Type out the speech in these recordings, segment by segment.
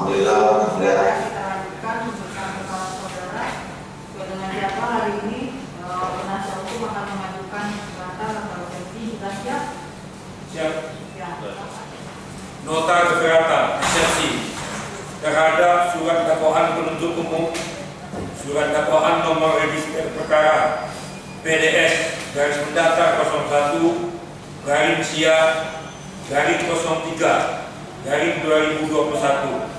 Alhamdulillah. Kita lanjutkan pemeriksaan kepala saudara. Sesuai dengan jadwal hari ini, penasihat hukum akan mengajukan gugatan atau urgensi. Sudah siap? Siap. Ya. Nota keberatan eksepsi terhadap surat dakwaan penuntut umum, surat dakwaan nomor register perkara PDS garis mendatar 01 garing sia garing 03 garing 2021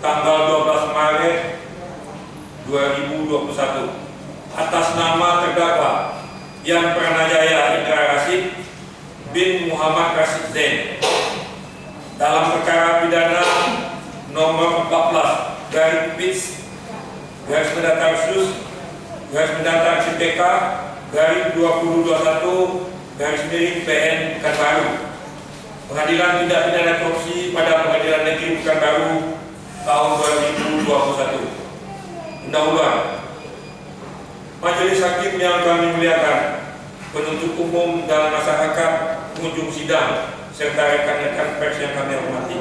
tanggal 12 Maret 2021 atas nama terdakwa Yang Pranajaya Indra Rashid bin Muhammad Rashid Zain dalam perkara pidana nomor 14 garing PITS garis mendatar sus garis mendatar CPK garing 2021 garis miring PN Pekanbaru, Pengadilan Tindak Pidana Korupsi pada Pengadilan Negeri Pekanbaru tahun 2021. Undang-undang. Majelis Hakim yang kami muliakan, penuntut umum dan masyarakat pengunjung sidang serta rekan-rekan pers yang kami hormati.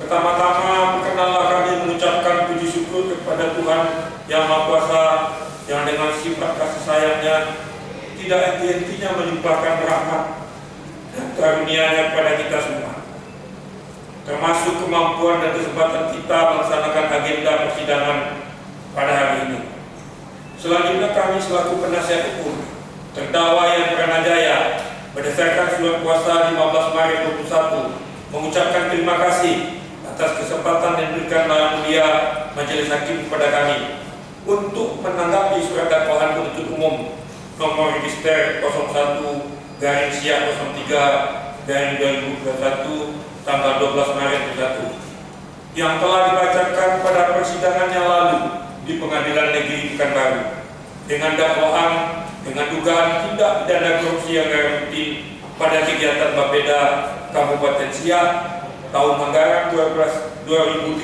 Pertama-tama perkenanlah kami mengucapkan puji syukur kepada Tuhan Yang Maha Kuasa yang dengan sifat kasih sayangnya tidak henti-hentinya melimpahkan rahmat dan karunia-Nya kepada kita semua, termasuk kemampuan dan kesempatan kita melaksanakan agenda persidangan pada hari ini. Selanjutnya kami selaku penasihat hukum terdakwa Yang Pranajaya berdasarkan surat kuasa 15 Maret 2021 mengucapkan terima kasih atas kesempatan yang diberikan Yang Mulia Majelis Hakim kepada kami untuk menanggapi surat dakwaan penuntut umum nomor register 01 garing sia 03 garing 2021 tanggal 12 Maret 2021 yang telah dibacakan pada persidangan yang lalu di Pengadilan Negeri Pekanbaru dengan dakwaan dengan dugaan tindak pidana korupsi yang rutin pada kegiatan Bapeda Kabupaten Siak tahun anggaran 2013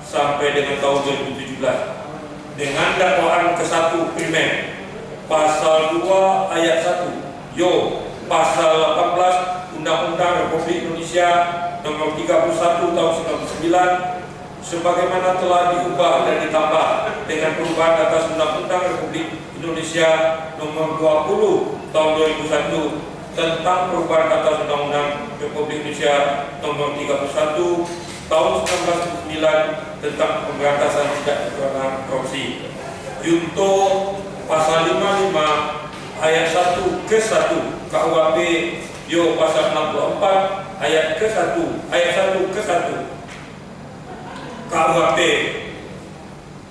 sampai dengan tahun 2017 dengan dakwaan ke-1 primer Pasal 2 ayat 1 Pasal 18 Undang-Undang Republik Indonesia Nomor 31 Tahun 1999 sebagaimana telah diubah dan ditambah dengan perubahan atas Undang-Undang Republik Indonesia Nomor 20 Tahun 2001 tentang perubahan atas Undang-Undang Republik Indonesia Nomor 31 Tahun 1999 tentang pemberantasan tindak pidana korupsi. Junto Pasal 55 ayat 1 ke 1 KUHP Pasal 64 ayat ke 1 ayat 1 ke 1 KUHP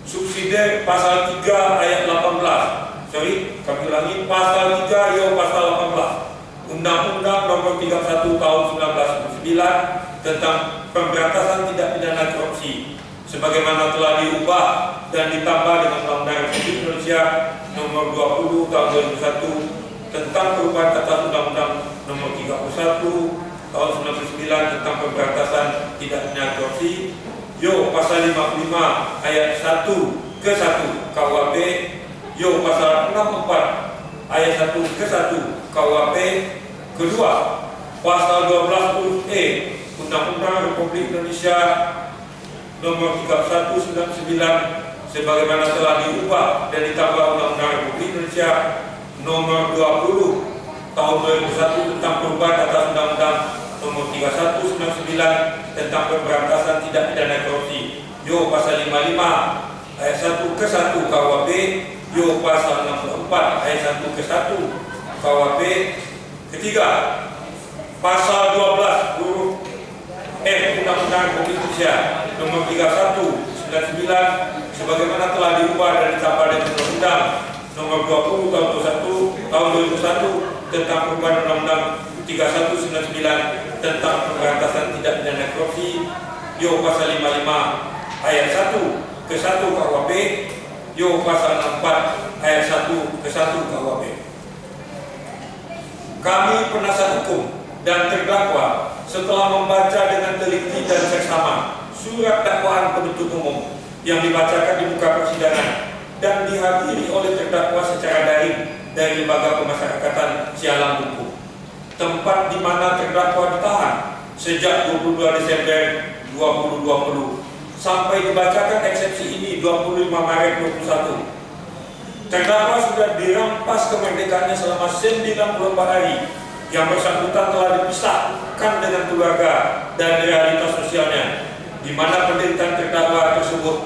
subsidiar Pasal 3 ayat 18 kami ulangi Pasal 3 Pasal 18 Undang-Undang Nomor 31 Tahun 1999 tentang pemberantasan tindak pidana korupsi sebagaimana telah diubah dan ditambah dengan Undang-Undang Republik Indonesia Nomor 20 Tahun 2001 tentang perubahan atas Undang-Undang Nomor 31 Tahun 1999 tentang pemberantasan tindak pidana korupsi. Pasal 55 ayat 1 ke 1 KUHP. Pasal 64 ayat 1 ke 1 KUHP. Kedua, Pasal 12 huruf E Undang-Undang Republik Indonesia Nomor 3199 sebagaimana telah diubah dan ditambah Undang-Undang Republik Indonesia Nomor 20 Tahun 2001 tentang perubahan atas Undang-Undang Nomor 3199 tentang pemberantasan tindak pidana korupsi. Pasal 55 ayat 1 ke 1 KUHP. Pasal 64 ayat 1 ke 1 KUHP. Ketiga, Pasal 12 huruf F Undang-Undang Republik Indonesia Nomor 3199 sebagaimana telah diubah dan ditambah dengan Undang-Undang Nomor 20 Tahun 2001 tentang perubahan Undang-Undang 3199 tentang pemberantasan tindak pidana korupsi. Pasal 55 ayat 1 ke 1 KUHP. Pasal 64 ayat 1 ke 1 KUHP. Kami penasihat hukum dan terdakwa setelah membaca dengan teliti dan seksama surat dakwaan penuntut umum yang dibacakan di muka persidangan dan dihadiri oleh terdakwa secara daring dari Lembaga Pemasyarakatan Sialang Bungku, tempat di mana terdakwa ditahan sejak 22 Desember 2020 sampai dibacakan eksepsi ini 25 Maret 2021. Terdakwa sudah dirampas kemerdekaannya selama 94 hari. Yang bersangkutan telah dipisahkan dengan keluarga dan realitas sosialnya, di mana penderitaan terdakwa tersebut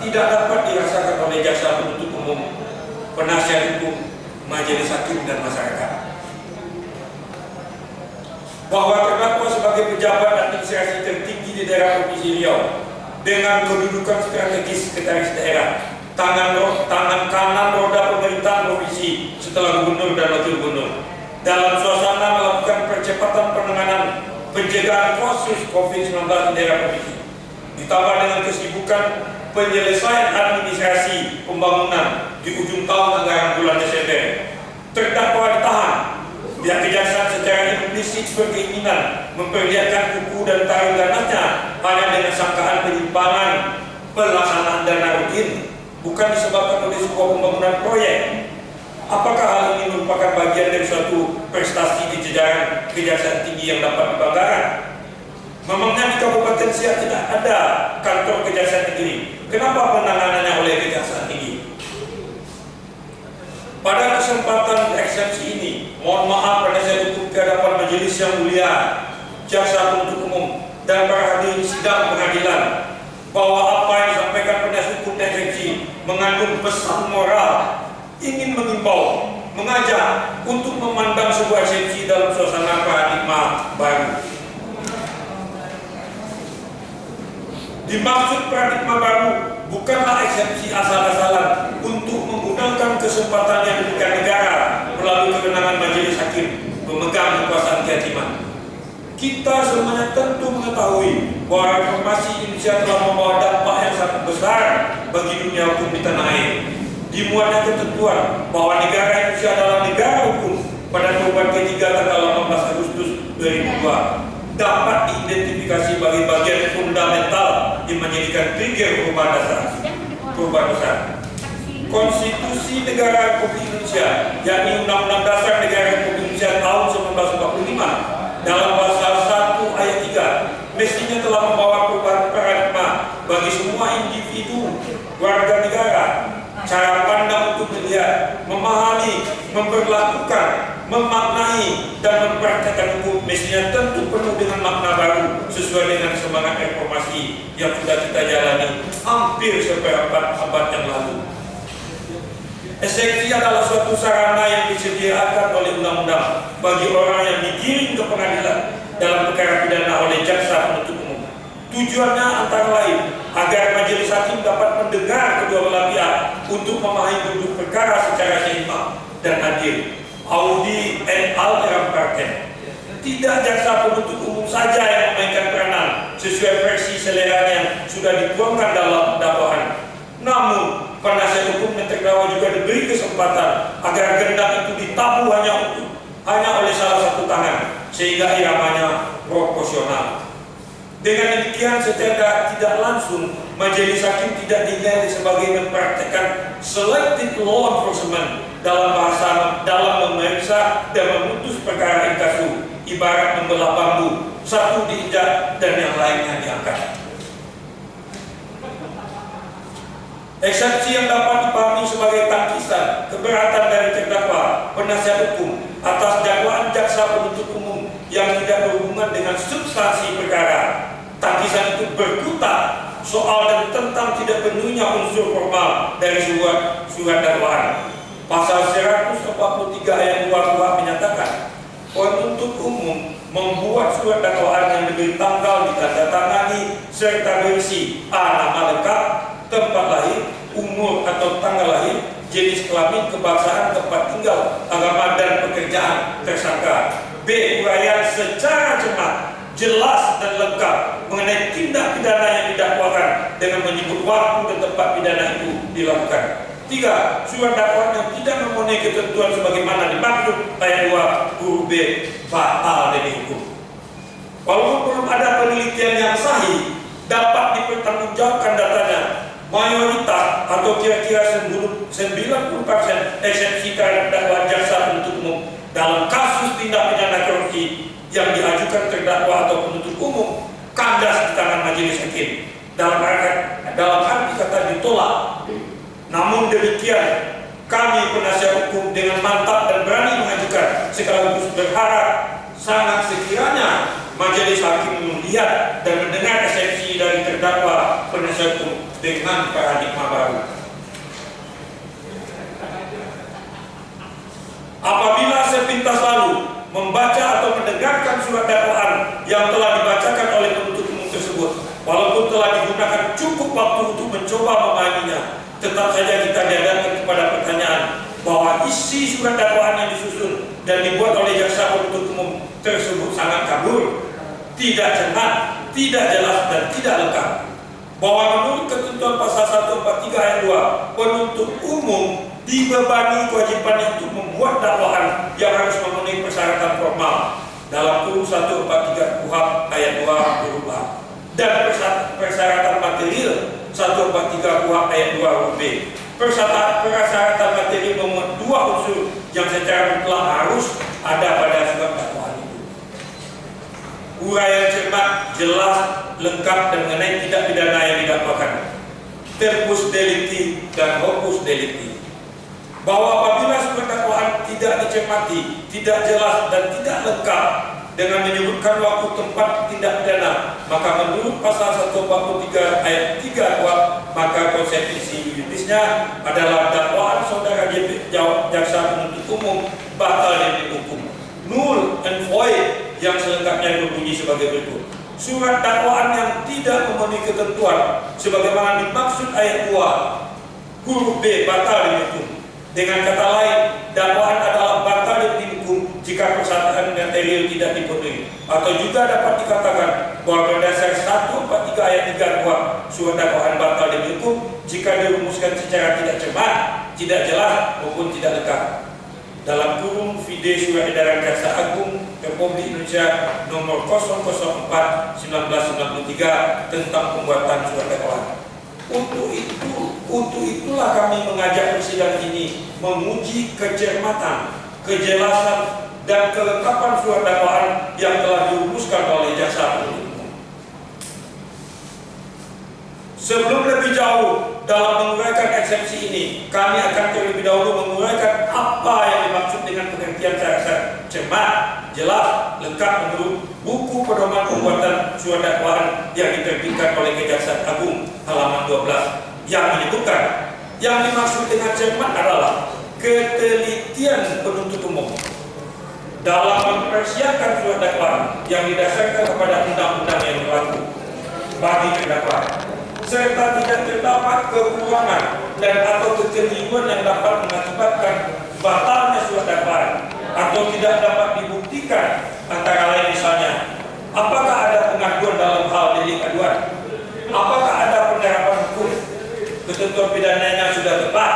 tidak dapat dirasakan oleh jaksa penuntut umum, penasihat hukum, majelis hakim dan masyarakat. Bahwa terdakwa sebagai pejabat administrasi tertinggi di daerah Provinsi Riau dengan kedudukan strategis sekretaris daerah, tangan kanan roda pemerintahan provinsi setelah gubernur dan wakil gubernur, dalam suasana melakukan percepatan penanganan pencegahan kasus COVID-19 di daerah provinsi, ditambah dengan kesibukan penyelesaian administrasi pembangunan di ujung tahun anggaran bulan Desember, terdakwa ditahan. Pihak kejaksaan secara implisit berkeinginan memperlihatkan kuku dan taruh ganasnya hanya dengan sangkaan penyimpangan pelaksanaan dana rutin, bukan disebabkan oleh sebuah pembangunan proyek. Apakah hal ini merupakan bagian dari suatu prestasi di jajaran kejaksaan tinggi yang dapat dibanggakan? Memangnya di Kabupaten Siak tidak ada kantor kejaksaan negeri? Kenapa penanganannya oleh kejaksaan tinggi? Pada kesempatan eksepsi ini, mohon maaf penasihat hukum di hadapan majelis yang mulia, jaksa penuntut umum, dan para hadirin sidang pengadilan, bahwa apa yang disampaikan penasihat hukum eksepsi mengandung pesan moral, ingin mengimbau, mengajak untuk memandang sebuah eksepsi dalam suasana paradigma baru. Dimaksud paradigma baru bukanlah eksepsi asal-asalan untuk menggunakan kesempatan yang diberikan negara melalui kewenangan majelis hakim memegang kekuasaan kehakiman. Kita semuanya tentu mengetahui bahwa reformasi Indonesia telah membawa dampak yang sangat besar bagi dunia hukum di tanah air. Dimuatnya ketentuan bahwa negara Indonesia adalah negara hukum pada perubahan ketiga tanggal 18 Agustus 2002 dapat diidentifikasi sebagai bagian fundamental yang menjadikan trigger perubahan dasar. Konstitusi Negara Republik Indonesia, yakni Undang-Undang Dasar Negara Republik Indonesia tahun 1945 dalam pasal 1 ayat 3 mestinya telah membawa perubahan paradigma bagi semua individu warga negara. Cara pandang untuk melihat, memahami, memperlakukan, memaknai, dan mempraktekkan hukum mestinya tentu penuh dengan makna baru sesuai dengan semangat reformasi yang sudah kita jalani hampir seperempat abad yang lalu. Eksepsi adalah suatu sarana yang disediakan oleh undang-undang bagi orang yang digiring ke pengadilan dalam perkara pidana oleh jaksa penuntut umum. Tujuannya antara lain agar majelis hakim dapat mendengar kedua belah pihak untuk memahami duduk perkara secara seimbang dan adil. Audi et al. Parten. Tidak jaksa penuntut umum saja yang memainkan peranan sesuai versi selera yang sudah dituangkan dalam dakwaan. Namun penasihat hukum dan terdakwa juga diberi kesempatan agar gendang itu ditabuh hanya oleh salah satu tangan sehingga iramanya proporsional. Dengan demikian secara tidak langsung majelis hakim tidak dinilai sebagai mempraktekkan selective law enforcement dalam memeriksa dan memutus perkara inkasu, ibarat membelah bambu, satu diinjak dan yang lainnya diangkat. Eksepsi yang dapat dipahami sebagai tangkisan keberatan dari terdakwa penasihat hukum atas dakwaan jaksa penuntut umum yang tidak berhubungan dengan substansi perkara. Tangkisan itu berkutat soal dan tentang tidak penuhnya unsur formal dari surat dakwaan. Pasal 143 ayat 2 menyatakan penuntut umum membuat surat dakwaan yang diberi tanggal ditandatangani serta berisi A. Nama lengkap, tempat lahir, umur atau tanggal lahir, jenis kelamin, kebangsaan, tempat tinggal, agama dan pekerjaan tersangka. B. Uraian secara jelas dan lengkap mengenai tindak pidana yang didakwakan dengan menyebut waktu dan tempat pidana itu dilakukan. 3. Surat dakwaan yang tidak memenuhi ketentuan sebagaimana dimaksud ayat 2 huruf B batal demi hukum. Walaupun belum ada penelitian yang sahih dapat dipertanggungjawabkan datanya, mayoritas atau kira-kira 90% eksepsi terhadap dakwaan jaksa penuntut umum dalam kasus tindak pidana korupsi yang diajukan terdakwa atau penuntut umum kandas di tangan majelis hakim. Dalam arti kata ditolak. Namun demikian, kami penasihat hukum dengan mantap dan berani mengajukan, sekaligus berharap sangat sekiranya majelis hakim melihat dan mendengar eksepsi dari terdakwa penasihat hukum dengan paradigma baru. Apabila sepintas lalu membaca atau mendengarkan surat dakwaan yang telah dibacakan oleh penuntut umum tersebut, walaupun telah digunakan cukup waktu untuk mencoba memahaminya, tetap saja kita dihadapkan kepada pertanyaan bahwa isi surat dakwaan yang disusun dan dibuat oleh jaksa penuntut umum tersebut sangat kabur, tidak cermat, tidak jelas, dan tidak lengkap. Bahwa menurut ketentuan pasal 143 ayat 2, penuntut umum dibebani kewajiban untuk membuat dakwaan yang harus memenuhi persyaratan formal dalam kurung 143 KUHP ayat 2 huruf A, dan persyaratan material 143 KUHP ayat 2 huruf B. Persyaratan material memuat dua unsur yang secara mutlak harus ada pada surat dakwaan itu: uraian cermat, jelas, lengkap dan mengenai tindak pidana yang didakwakan, tempus delicti dan opus delicti. Bahwa apabila surat dakwaan tidak dicermati, tidak jelas dan tidak lengkap dengan menyebutkan waktu tempat tindak pidana, maka menurut pasal 143 ayat 3 KUHP, maka konsekuensi yuridisnya adalah dakwaan saudara JP jaksa penuntut umum batal demi hukum, null and void, yang selengkapnya berbunyi sebagai berikut: surat dakwaan yang tidak memenuhi ketentuan sebagaimana dimaksud ayat 2 huruf B batal demi hukum. Dengan kata lain, dakwaan adalah batal demi hukum jika persyaratan material tidak dipenuhi, atau juga dapat dikatakan bahwa berdasar 143 ayat 3 KUHP, surat dakwaan batal demi hukum jika dirumuskan secara tidak cermat, tidak jelas maupun tidak lengkap. Dalam kurung Vide Surat Edaran Jaksa Agung Republik Indonesia nomor 004/1993 tentang pembuatan surat dakwaan. Untuk itulah kami mengajak persidangan ini menguji kecermatan, kejelasan, dan kelengkapan surat dakwaan yang telah dirumuskan oleh jaksa penuntut umum. Sebelum lebih jauh dalam menguraikan eksepsi ini, kami akan terlebih dahulu menguraikan apa yang dimaksud dengan pengertian secara cermat, jelas, lengkap menurut buku pedoman pembuatan surat dakwaan yang diterbitkan oleh Kejaksaan Agung halaman 12, yang menyebutkan yang dimaksud dengan cermat adalah ketelitian penuntut umum dalam mempersiapkan surat dakwaan yang didasarkan kepada undang-undang yang berlaku bagi terdakwa, serta tidak terdapat kekurangan dan atau kekeliruan yang dapat mengakibatkan batalnya surat dakwaan atau tidak dapat dibuktikan, antara lain misalnya, apakah ada pengaduan dalam hal delik aduan, apakah ada penerapan hukum, ketentuan pidananya sudah tepat,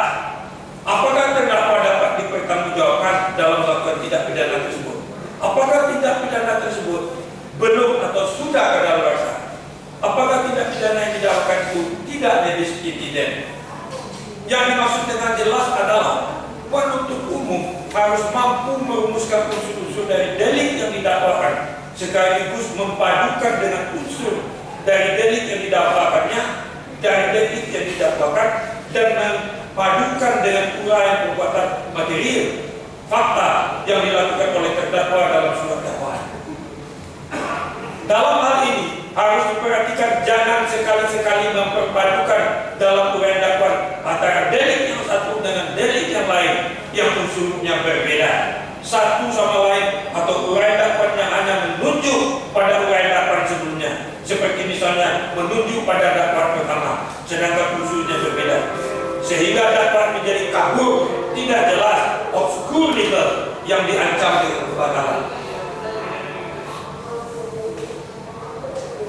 apakah terdakwa dapat dipertanggungjawabkan dalam melakukan tindak pidana tersebut, apakah tindak pidana tersebut belum atau sudah kadaluarsa, apakah tindak pidana yang didakwakan itu tidak lebih insiden. Yang dimaksud dengan jelas adalah penuntut umum harus mampu merumuskan unsur-unsur dari delik yang didakwakan, sekaligus mempadukan dengan unsur dari delik yang didakwakannya, dari delik yang didakwakan, dan mempadukan dengan uraian perbuatan material, fakta yang dilakukan oleh terdakwa dalam surat dakwaan. Dalam hal ini harus diperhatikan jangan sekali-sekali memperpadukan dalam uraian dakwaan antara delik yang satu dengan delik yang lain yang unsurnya berbeda satu sama lain, atau uraian dakwaan yang hanya menunjuk pada uraian dakwaan sebelumnya, seperti misalnya menunjuk pada dakwaan pertama sedangkan unsurnya berbeda, sehingga dakwaan menjadi kabur, tidak jelas, obskur legal yang diancam dengan kebatalan.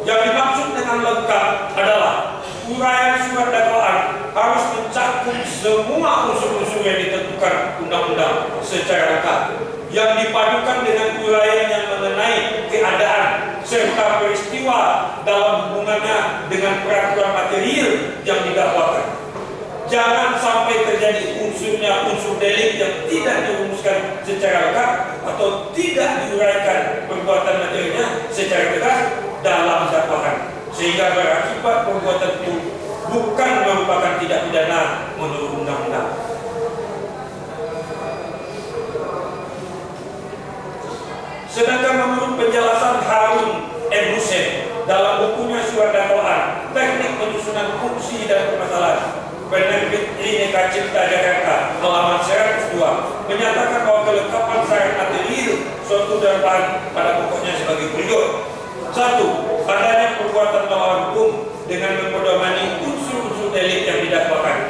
Yang dimaksud dengan lengkap adalah uraian surat dakwaan harus mencakup semua unsur-unsur yang ditentukan undang-undang secara lengkap, yang dipadukan dengan uraian yang mengenai keadaan serta peristiwa dalam hubungannya dengan peraturan material yang didakwakan. Jangan sampai terjadi unsurnya unsur delik yang tidak dirumuskan secara lengkap atau tidak diuraikan perbuatan materialnya secara tegas dalam dakwaan sehingga berakibat perbuatan itu bukan merupakan tindak pidana menurut undang-undang. Sedangkan menurut penjelasan Harun M. Hussein dalam bukunya Surat Dakwaan, Teknik Penyusunan Fungsi dan Permasalahan, penerbit Bhinneka Cipta Jakarta, halaman 102, menyatakan bahwa kelengkapan syarat material suatu dakwaan pada pokoknya sebagai berikut. 1. Adanya perbuatan melawan hukum dengan mempedomani unsur-unsur delik yang didakwakan.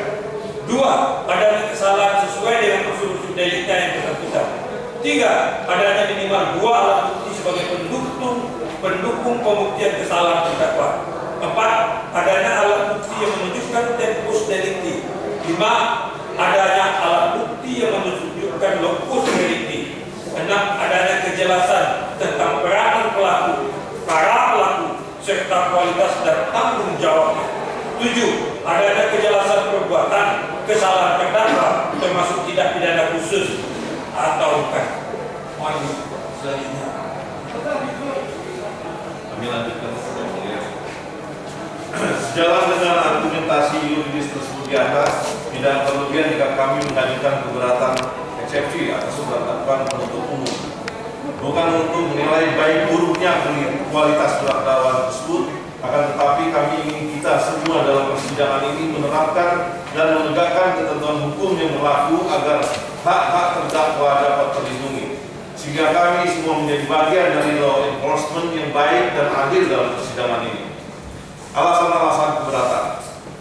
2. Adanya kesalahan sesuai dengan unsur-unsur deliknya yang bersangkutan. 3. Adanya minimal 2 alat bukti sebagai pendukung pembuktian kesalahan terdakwa. 4. Adanya alat bukti yang menunjukkan tempus delicti. 5. Adanya alat bukti yang menunjukkan locus delicti. 6. Adanya kejelasan tentang peranan pelaku, para pelaku, serta kualitas dan tanggung jawabnya. 7. Adanya kejelasan perbuatan kesalahan terdakwa termasuk tindak pidana khusus atau bukan. Mohon selanjutnya. Kami lanjutkan. Sejalan dengan argumentasi yuridis tersebut di atas, tidak berlebihan jika kami mengajukan keberatan eksepsi atas surat dakwaan penuntut umum. Bukan untuk menilai baik buruknya kualitas surat dakwaan tersebut, akan tetapi kami ingin kita semua dalam persidangan ini menerapkan dan menegakkan ketentuan hukum yang berlaku agar hak-hak terdakwa dapat terlindungi, sehingga kami semua menjadi bagian dari law enforcement yang baik dan adil dalam persidangan ini. Alasan-alasan keberatan.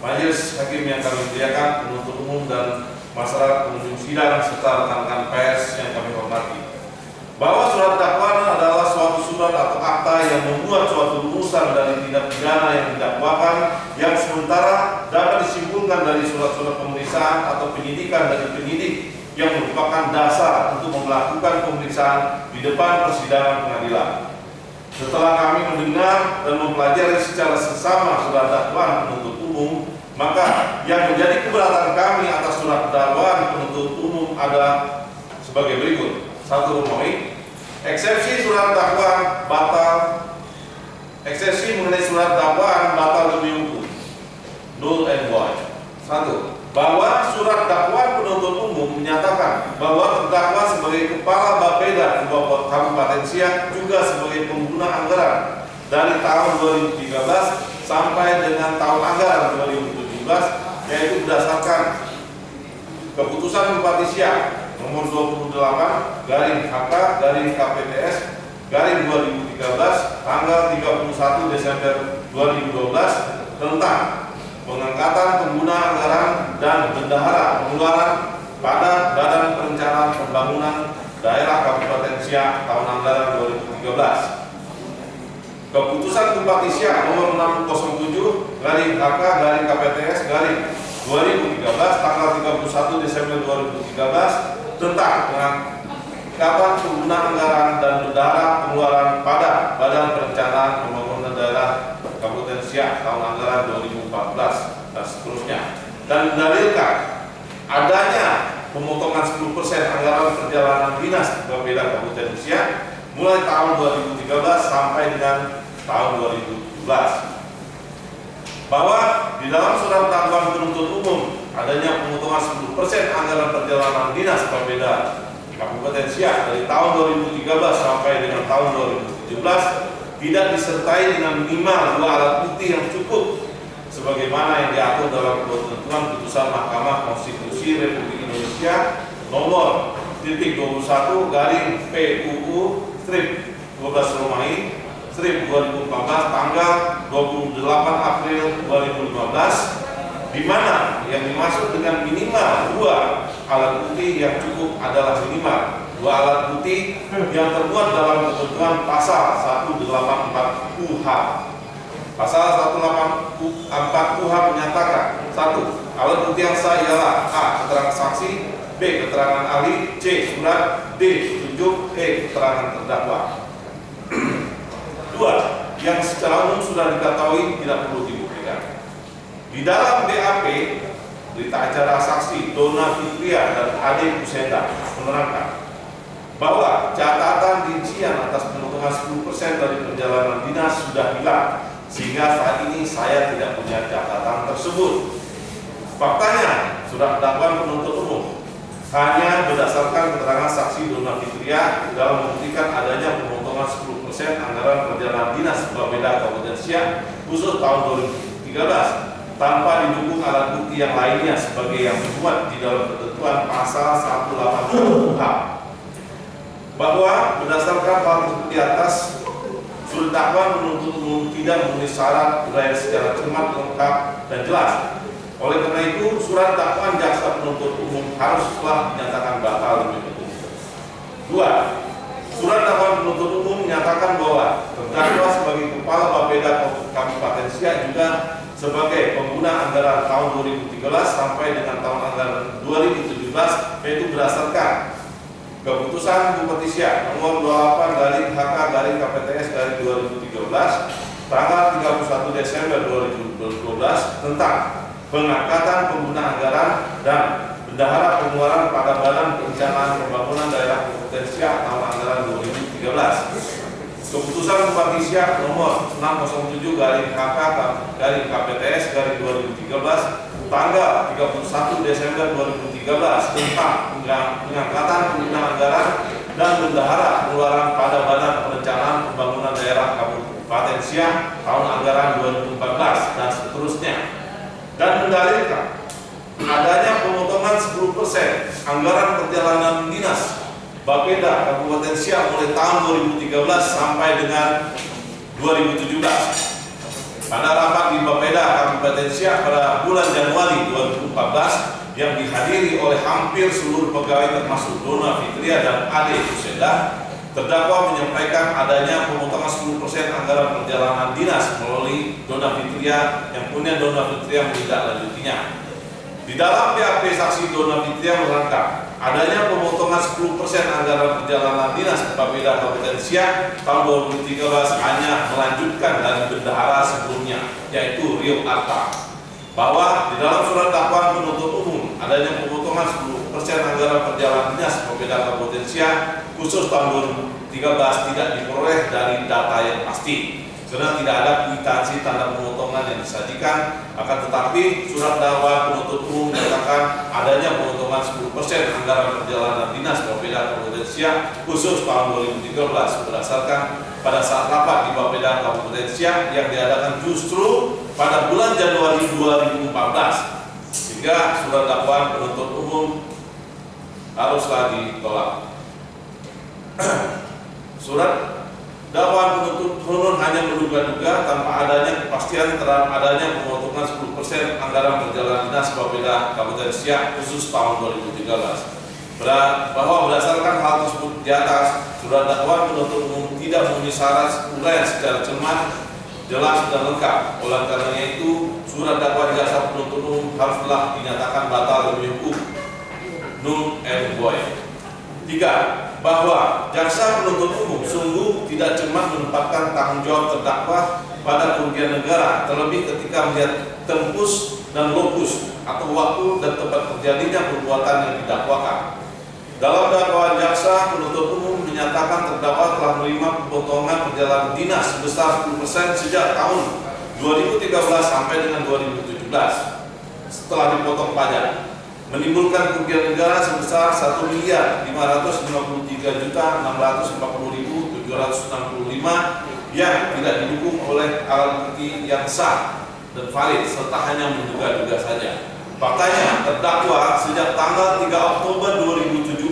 Majelis Hakim yang kami muliakan, penuntut umum dan masyarakat pengunjung sidang serta rekan-rekan pers yang kami hormati, bahwa surat dakwaan adalah suatu surat atau akta yang membuat suatu rumusan dari tindak pidana yang didakwakan, yang sementara dapat disimpulkan dari surat-surat pemeriksaan atau penyidikan dari penyidik, yang merupakan dasar untuk melakukan pemeriksaan di depan persidangan pengadilan. Setelah kami mendengar dan mempelajari secara seksama surat dakwaan penuntut umum, maka yang menjadi keberatan kami atas surat dakwaan penuntut umum adalah sebagai berikut. 1. Romawi, eksepsi surat dakwaan batal. Eksepsi mengenai surat dakwaan batal demi hukum, null and void. 1. Bahwa surat dakwaan penuntut umum menyatakan bahwa terdakwa sebagai kepala Bapeda Kabupaten Siak juga sebagai pengguna anggaran dari tahun 2013 sampai dengan tahun anggaran 2017, yaitu berdasarkan keputusan Bupati Siak nomor 28 /HK/KPTS /2013 tanggal 31 Desember 2012 tentang pengangkatan pengguna anggaran dan bendahara pengeluaran pada Badan Perencanaan Pembangunan Daerah Kabupaten Siak tahun anggaran 2013. Keputusan Bupati Siak nomor 607 /HK/KPTS /2013 tanggal 31 Desember 2013 tentang pengangkatan pengguna anggaran dan bendahara pengeluaran pada Badan Perencanaan Pembangunan Daerah Kabupaten Siak tahun anggaran 2014 dan seterusnya, dan mendalilkan adanya pemotongan 10% anggaran perjalanan dinas Bapeda Kabupaten Siak mulai tahun 2013 sampai dengan tahun 2017. Bahwa di dalam surat dakwaan penuntut umum adanya pemotongan 10% anggaran perjalanan dinas Bapeda Kabupaten Siak dari tahun 2013 sampai dengan tahun 2017 tidak disertai dengan minimal 2 alat bukti yang cukup sebagaimana yang diatur dalam ketentuan putusan Mahkamah Konstitusi Republik Indonesia nomor 21/PUU/12 Romawi 2014 tanggal 28 April 2015, di mana yang dimaksud dengan minimal 2 alat bukti yang cukup adalah minimal 2 alat bukti yang termuat dalam ketentuan pasal 184 KUH. Pasal 184 KUH menyatakan: 1. Alat bukti yang sah ialah A. Keterangan saksi, B. Keterangan ahli, C. Surat, D. Petunjuk, E. Keterangan terdakwa. 2. Yang secara umum sudah diketahui tidak perlu dibuktikan. Di dalam BAP, berita acara saksi Dona Fitria dan Ade Kusenda menerangkan bahwa catatan rincian atas pemotongan 10% dari perjalanan dinas sudah hilang sehingga saat ini saya tidak punya catatan tersebut. Faktanya, surat dakwaan penuntut umum hanya berdasarkan keterangan saksi Dona Fitria dalam membuktikan adanya pemotongan 10% anggaran perjalanan dinas Bapeda Kabupaten Siak khusus tahun 2013 tanpa didukung alat bukti yang lainnya sebagai yang dimuat di dalam ketentuan pasal 180 KUHP. Bahwa berdasarkan hal tersebut di atas, surat dakwaan penuntut umum tidak memenuhi syarat uraian secara cermat, lengkap, dan jelas. Oleh karena itu, surat dakwaan jaksa penuntut umum haruslah dinyatakan batal demi hukum. 2. Surat dakwaan penuntut umum menyatakan bahwa terdakwa sebagai kepala Bapeda Kabupaten Siak juga sebagai pengguna anggaran tahun 2013 sampai dengan tahun anggaran 2017, yaitu berdasarkan keputusan Bupati Siak nomor 28/HK/KPTS/2013 tanggal 31 Desember 2012 tentang pengangkatan pengguna anggaran dan bendahara pengeluaran pada Badan Perencanaan Pembangunan Daerah Kabupaten Siak tahun anggaran 2013. Keputusan Bupati Siak nomor 607/HK/KPTS/2013 tanggal 31 Desember 2013 tentang pengangkatan pengguna anggaran dan bendahara pengeluaran pada Badan Perencanaan Pembangunan Daerah Kabupaten Siak tahun anggaran 2014 dan seterusnya, dan mendalilkan adanya pemotongan 10% anggaran perjalanan dinas Bapeda Kabupaten Siak mulai tahun 2013 sampai dengan 2017. Pada rapat di Bapeda Kabupaten Siak pada bulan Januari 2014 yang dihadiri oleh hampir seluruh pegawai termasuk Dona Fitria dan Ade Kuseda, terdakwa menyampaikan adanya pemotongan 10% anggaran perjalanan dinas melalui Dona Fitria yang kemudian Dona Fitria menindaklanjutinya. Di dalam BAP saksi Dona Fitria menerangkan adanya pemotongan 10% anggaran perjalanan dinas Bapeda Kabupaten Siak tahun 2013 hanya melanjutkan dari bendahara sebelumnya, yaitu Rio Arta. Bahwa di dalam surat dakwaan penuntut umum adanya pemotongan 10% anggaran perjalanan dinas Bapeda Kabupaten Siak khusus tahun 2013 tidak diperoleh dari data yang pasti, karena tidak ada kwitansi tanda pemotongan yang disajikan. Akan tetapi surat dakwaan penuntut umum menyatakan adanya pemotongan 10% anggaran perjalanan dinas Bapeda Kabupaten Siak khusus tahun 2013 berdasarkan pada saat rapat di Bapeda Kabupaten Siak yang diadakan justru pada bulan Januari 2014, sehingga surat dakwaan penuntut umum haruslah ditolak. Surat dakwaan penuntut umum hanya menduga-duga tanpa adanya kepastian terhadap adanya pemotongan 10% anggaran perjalanan dinas Bapeda Kabupaten Siak khusus tahun 2013. Bahwa berdasarkan hal tersebut di atas, surat dakwaan penuntut umum tidak memenuhi syarat uraian secara cermat, jelas dan lengkap. Oleh karenanya itu, surat dakwaan jaksa penuntut umum haruslah dinyatakan batal demi hukum. Null and void. 3. Bahwa jaksa penuntut umum sungguh tidak cermat menempatkan tanggung jawab terdakwa pada kerugian negara, terlebih ketika melihat tempus dan lokus atau waktu dan tempat terjadinya perbuatan yang didakwakan. Dalam dakwaan jaksa penuntut umum menyatakan terdakwa telah menerima pemotongan perjalanan dinas sebesar 10% sejak tahun 2013 sampai dengan 2017 setelah dipotong pajak, menimbulkan kerugian negara sebesar 1.553.640.765 yang tidak didukung oleh alat bukti yang sah dan valid serta hanya menduga-duga saja. Faktanya, terdakwa sejak tanggal 3 Oktober 2017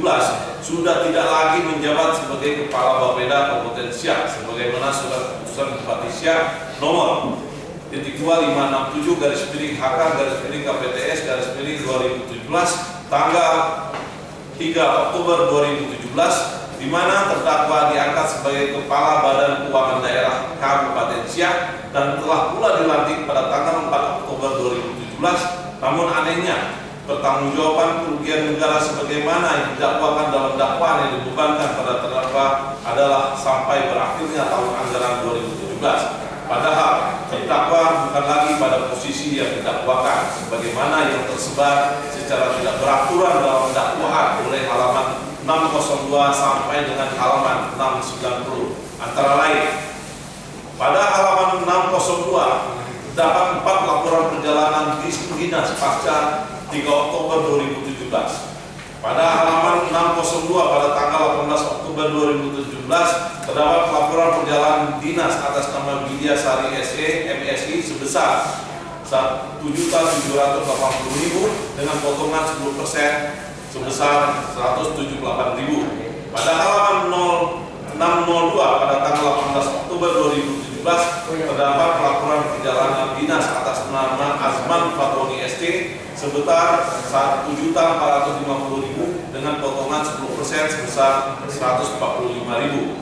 sudah tidak lagi menjabat sebagai Kepala Bapeda Kabupaten Siak sebagaimana surat keputusan Bupati Siak nomor 2567/HK/KPTS/2017 tanggal 3 Oktober 2017, di mana terdakwa diangkat sebagai Kepala Badan Keuangan Daerah Kabupaten Siak dan telah pula dilantik pada tanggal 4 Oktober 2017. Namun anehnya, pertanggungjawaban kerugian negara sebagaimana yang didakwakan dalam dakwaan yang dibebankan pada terdakwa adalah sampai berakhirnya tahun anggaran 2017. Padahal terdakwa bukan lagi pada posisi yang didakwakan, sebagaimana yang tersebar secara tidak beraturan dalam dakwaan mulai halaman 602 sampai dengan halaman 690. Antara lain, pada halaman 602 602 terdapat 4 laporan perjalanan dinas pasca 3 Oktober 2017. Pada halaman 602 pada tanggal 18 Oktober 2017 terdapat laporan perjalanan dinas atas nama Widya Sari SE MSI sebesar 1.780.000 dengan potongan 10% sebesar 178.000. Pada halaman 602 pada tanggal 18 Oktober 2017 terdapat laporan perjalanan dinas atas nama Azman Fatoni ST sebesar 1.450.000 dengan potongan 10% sebesar 145.000.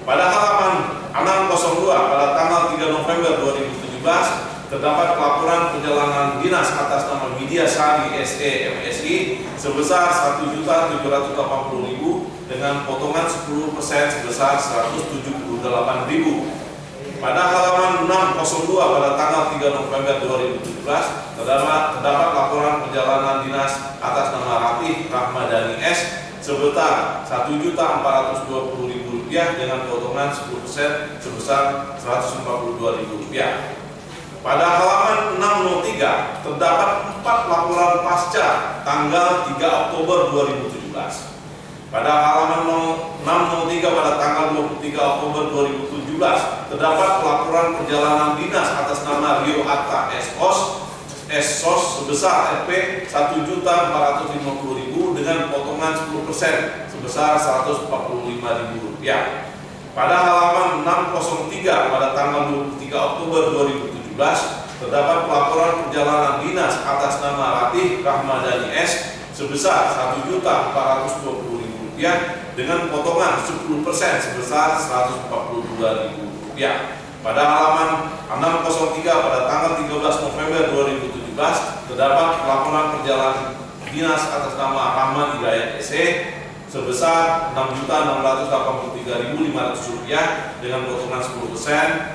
Pada halaman 602 pada tanggal 3 November 2017 terdapat laporan perjalanan dinas atas nama Widya Sari SE MSI sebesar 1.780.000 dengan potongan 10% sebesar 178.000. Pada halaman 602 pada tanggal 3 November 2017 terdapat laporan perjalanan dinas atas nama Ratih Rahmadani S sebesar Rp1.420.000 dengan potongan 10% sebesar Rp142.000. Pada halaman 603 terdapat 4 laporan pasca tanggal 3 Oktober 2017. Pada halaman 603 pada tanggal 23 Oktober 2017 terdapat laporan perjalanan dinas atas nama Rio Atta SOS sebesar Rp 1.450.000 dengan potongan 10% sebesar Rp145.000. Pada halaman 603 pada tanggal 23 Oktober 2017 terdapat laporan perjalanan dinas atas nama Ratih Rahmadani S sebesar Rp1.420.000 dengan potongan 10% sebesar Rp142.000. Pada halaman 603 pada tanggal 13 November 2017 terdapat laporan perjalanan dinas atas nama Rahman Hidayat SE sebesar Rp6.683.500 dengan potongan 10%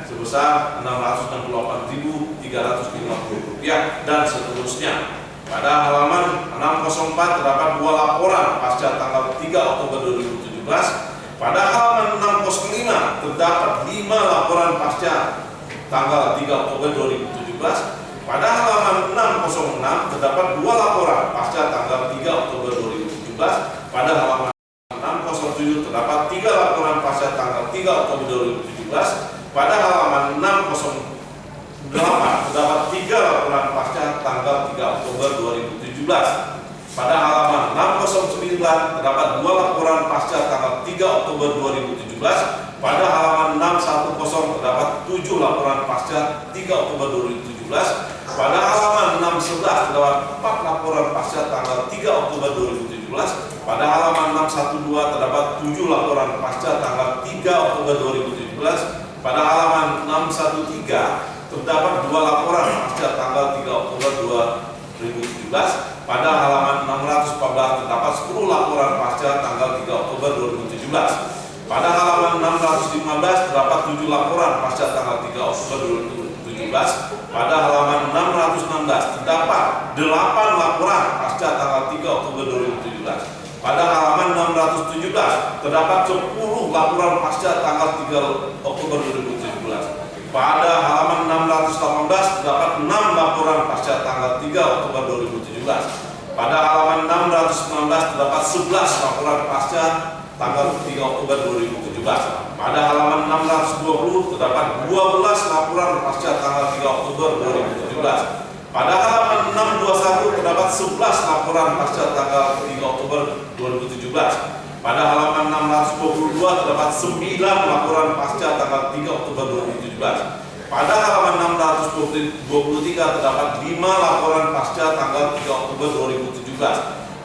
sebesar Rp668.350 dan seterusnya. Pada halaman 604 terdapat 2 laporan pasca tanggal 3 Oktober 2017. Pada halaman 605 terdapat 5 laporan pasca tanggal 3 Oktober 2017. Pada halaman 606 terdapat 2 laporan pasca tanggal 3 Oktober 2017. Pada halaman 607 terdapat 3 laporan pasca tanggal 3 Oktober 2017. Pada halaman 608 terdapat 3 laporan pasca tanggal 3 Oktober 2017. Pada halaman 609 terdapat 2 laporan pasca tanggal 3 Oktober 2017. Pada halaman 610 terdapat 7 laporan pasca 3 Oktober 2017. Pada halaman 611 terdapat 4 laporan pasca tanggal 3 Oktober 2017. Pada halaman 612 terdapat 7 laporan pasca tanggal 3 Oktober 2017. Pada halaman 613 terdapat 2 laporan pasca tanggal 3 Oktober 2017. Pada halaman 614 terdapat 10 laporan pasca tanggal 3 Oktober 2017. Pada halaman 615 terdapat 7 laporan pasca tanggal 3 Oktober 2017. Pada halaman 616 terdapat 8 laporan pasca tanggal 3 Oktober 2017. Pada halaman 617 terdapat 10 laporan pasca tanggal 3 Oktober 2017. Pada halaman 618 terdapat 6 laporan pasca tanggal 3 Oktober 2017. Pada halaman 619 terdapat 11 laporan pasca tanggal 3 Oktober 2017. Pada halaman 620 terdapat 12 laporan pasca tanggal 3 Oktober 2017. Pada halaman 621 terdapat 11 laporan pasca tanggal 3 Oktober 2017. Pada halaman 622 terdapat 9 laporan pasca tanggal 3 Oktober 2017. Pada halaman 623 terdapat 5 laporan pasca tanggal 3 Oktober 2017.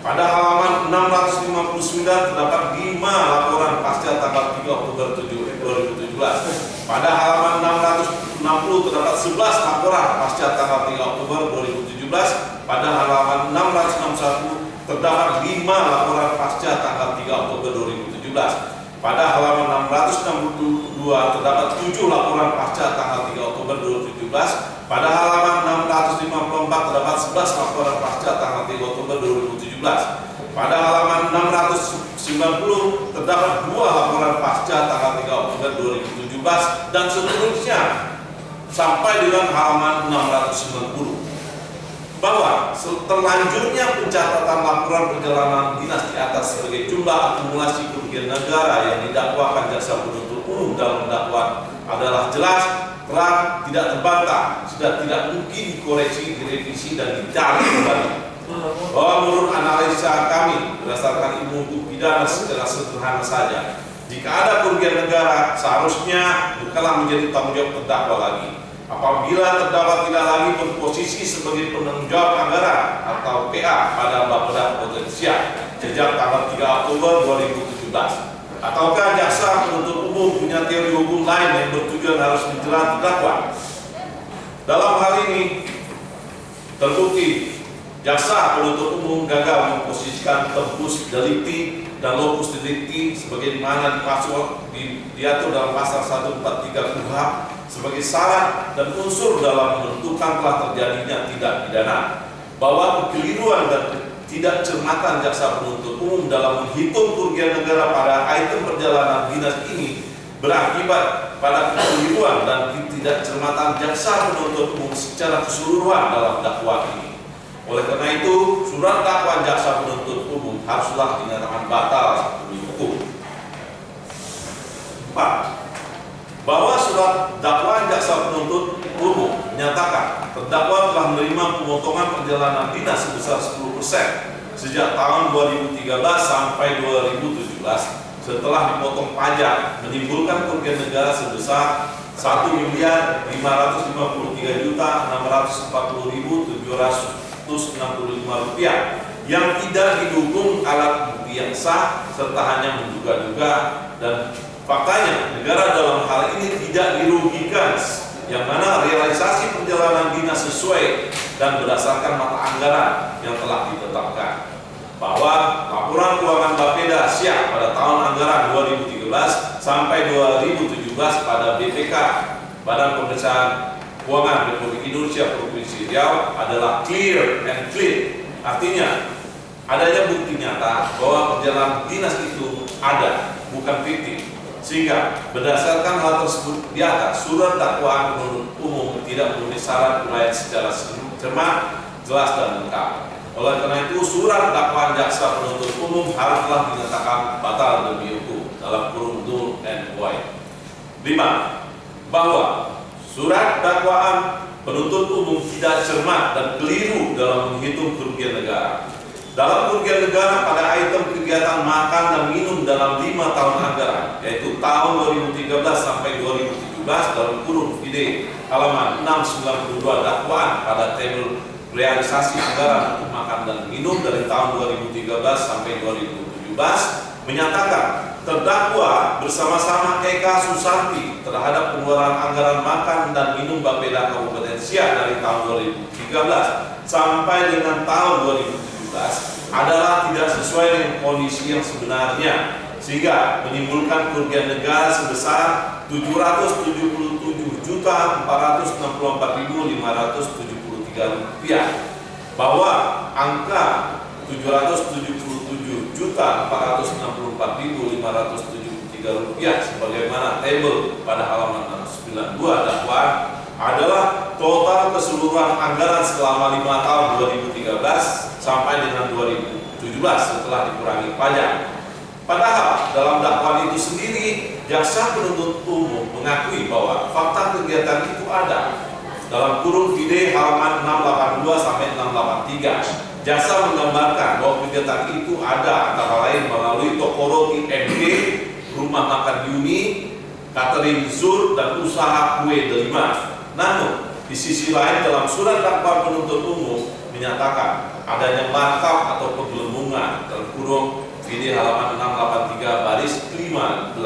Pada halaman 659 terdapat 5 laporan pasca tanggal 3 Oktober 2017. Pada halaman 660 terdapat 11 laporan pasca tanggal 3 Oktober 2017. Pada halaman 661 terdapat 5 laporan pasca tanggal 3 Oktober 2017. Pada halaman 662 terdapat 7 laporan pasca tanggal 3 Oktober 2017. Pada halaman 654 terdapat 11 laporan pasca tanggal 3 Oktober 2017. Pada halaman 690 terdapat 2 laporan pasca tanggal 3 Oktober 2017 dan seterusnya sampai dengan halaman 690 bahwa terlanjurnya pencatatan laporan perjalanan dinas di atas sebagai jumlah akumulasi kerugian negara yang didakwakan jaksa penuntut umum dalam dakwaan adalah jelas, terang, tidak terbantah, sudah tidak mungkin dikoreksi, direvisi, dan dicari kembali. Bahwa menurut analisa kami berdasarkan ilmu hukum pidana secara sederhana saja, jika ada kerugian negara seharusnya bukanlah menjadi tanggung jawab terdakwa lagi. Apabila terdakwa tidak lagi berposisi sebagai penanggung jawab anggaran atau PA pada Bapeda Potensial sejak tanggal 3 Oktober 2017, ataukah jaksa penuntut umum punya teori hukum lain yang bertujuan harus dijerat terdakwa? Dalam hal ini terbukti jaksa penuntut umum gagal memposisikan tempus delicti dan locus delicti sebagaimana diatur dalam pasal 143 KUHP sebagai syarat dan unsur dalam menentukan telah terjadinya tindak pidana, bahwa kekeliruan dan tidak cermatan jaksa penuntut umum dalam menghitung kerugian negara pada item perjalanan dinas ini berakibat pada kekeliruan dan tidak cermatan jaksa penuntut umum secara keseluruhan dalam dakwaan ini. Oleh karena itu, surat dakwaan jaksa penuntut umum haruslah dinyatakan batal demi hukum. 4. Bahwa surat dakwaan jaksa penuntut umum menyatakan terdakwa telah menerima pemotongan perjalanan dinas sebesar 10% sejak tahun 2013 sampai 2017 setelah dipotong pajak, menimbulkan kerugian negara sebesar 1.553.640.765 rupiah yang tidak didukung alat bukti yang sah serta hanya menduga-duga, dan faktanya negara dalam hal ini tidak dirugikan, yang mana realisasi perjalanan dinas sesuai dan berdasarkan mata anggaran yang telah ditetapkan. Bahwa laporan keuangan Bapeda siap pada tahun anggaran 2013 sampai 2017 pada BPK Badan Pemeriksaan Keuangan Republik Indonesia Provinsi Riau adalah clear and clean. Artinya adanya bukti nyata bahwa perjalanan dinas itu ada, bukan fiktif. Sehingga berdasarkan hal tersebut di atas, surat dakwaan penuntut umum tidak memenuhi syarat uraian secara cermat, jelas dan lengkap. Oleh karena itu, surat dakwaan jaksa penuntut umum haruslah dinyatakan batal demi hukum dalam kurung null and void. 5. Bahwa surat dakwaan penuntut umum tidak cermat dan keliru dalam menghitung kerugian negara. Dalam kerugian negara pada item kegiatan makan dan minum dalam 5 tahun anggaran, yaitu tahun 2013 sampai 2017 dalam kurung VD halaman 692 dakwaan pada tabel realisasi anggaran untuk makan dan minum dari tahun 2013 sampai 2017 menyatakan terdakwa bersama-sama Eka Susanti terhadap pengeluaran anggaran makan dan minum Bapeda Kabupaten Siak dari tahun 2013 sampai dengan tahun 2017 adalah tidak sesuai dengan kondisi yang sebenarnya, sehingga menimbulkan kerugian negara sebesar 777.464.573 rupiah, bahwa angka 777.464.573 rupiah sebagaimana tabel pada halaman 692 dakwaan adalah total keseluruhan anggaran selama 5 tahun 2013 sampai dengan 2017 setelah dikurangi pajak. Padahal dalam dakwaan itu sendiri jaksa penuntut umum mengakui bahwa fakta kegiatan itu ada. Dalam kurung VD halaman 682 sampai 683, jaksa menggambarkan bahwa kegiatan itu ada antara lain melalui toko roti MG, rumah makan Yuni, catering Zur, dan usaha kue Delima. Namun, di sisi lain dalam surat dakwaan penuntut umum menyatakan adanya markup atau penggelembungan dalam kurung VD halaman 683 baris 15.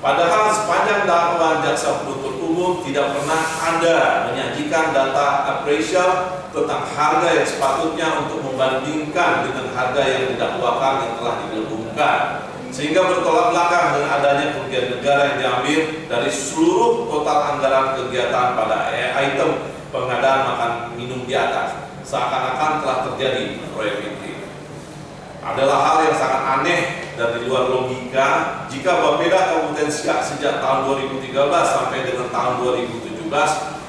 Padahal sepanjang dakwaan jaksa penuntut umum tidak pernah ada menyajikan data appraisal tentang harga yang sepatutnya untuk membandingkan dengan harga yang didakwakan yang telah digelembungkan, sehingga bertolak belakang dengan adanya kerugian negara yang diambil dari seluruh total anggaran kegiatan pada item pengadaan makan minum di atas, seakan-akan telah terjadi proyek fiktif. Adalah hal yang sangat aneh dan di luar logika jika Bapeda Kabupaten Siak sejak tahun 2013 sampai dengan tahun 2017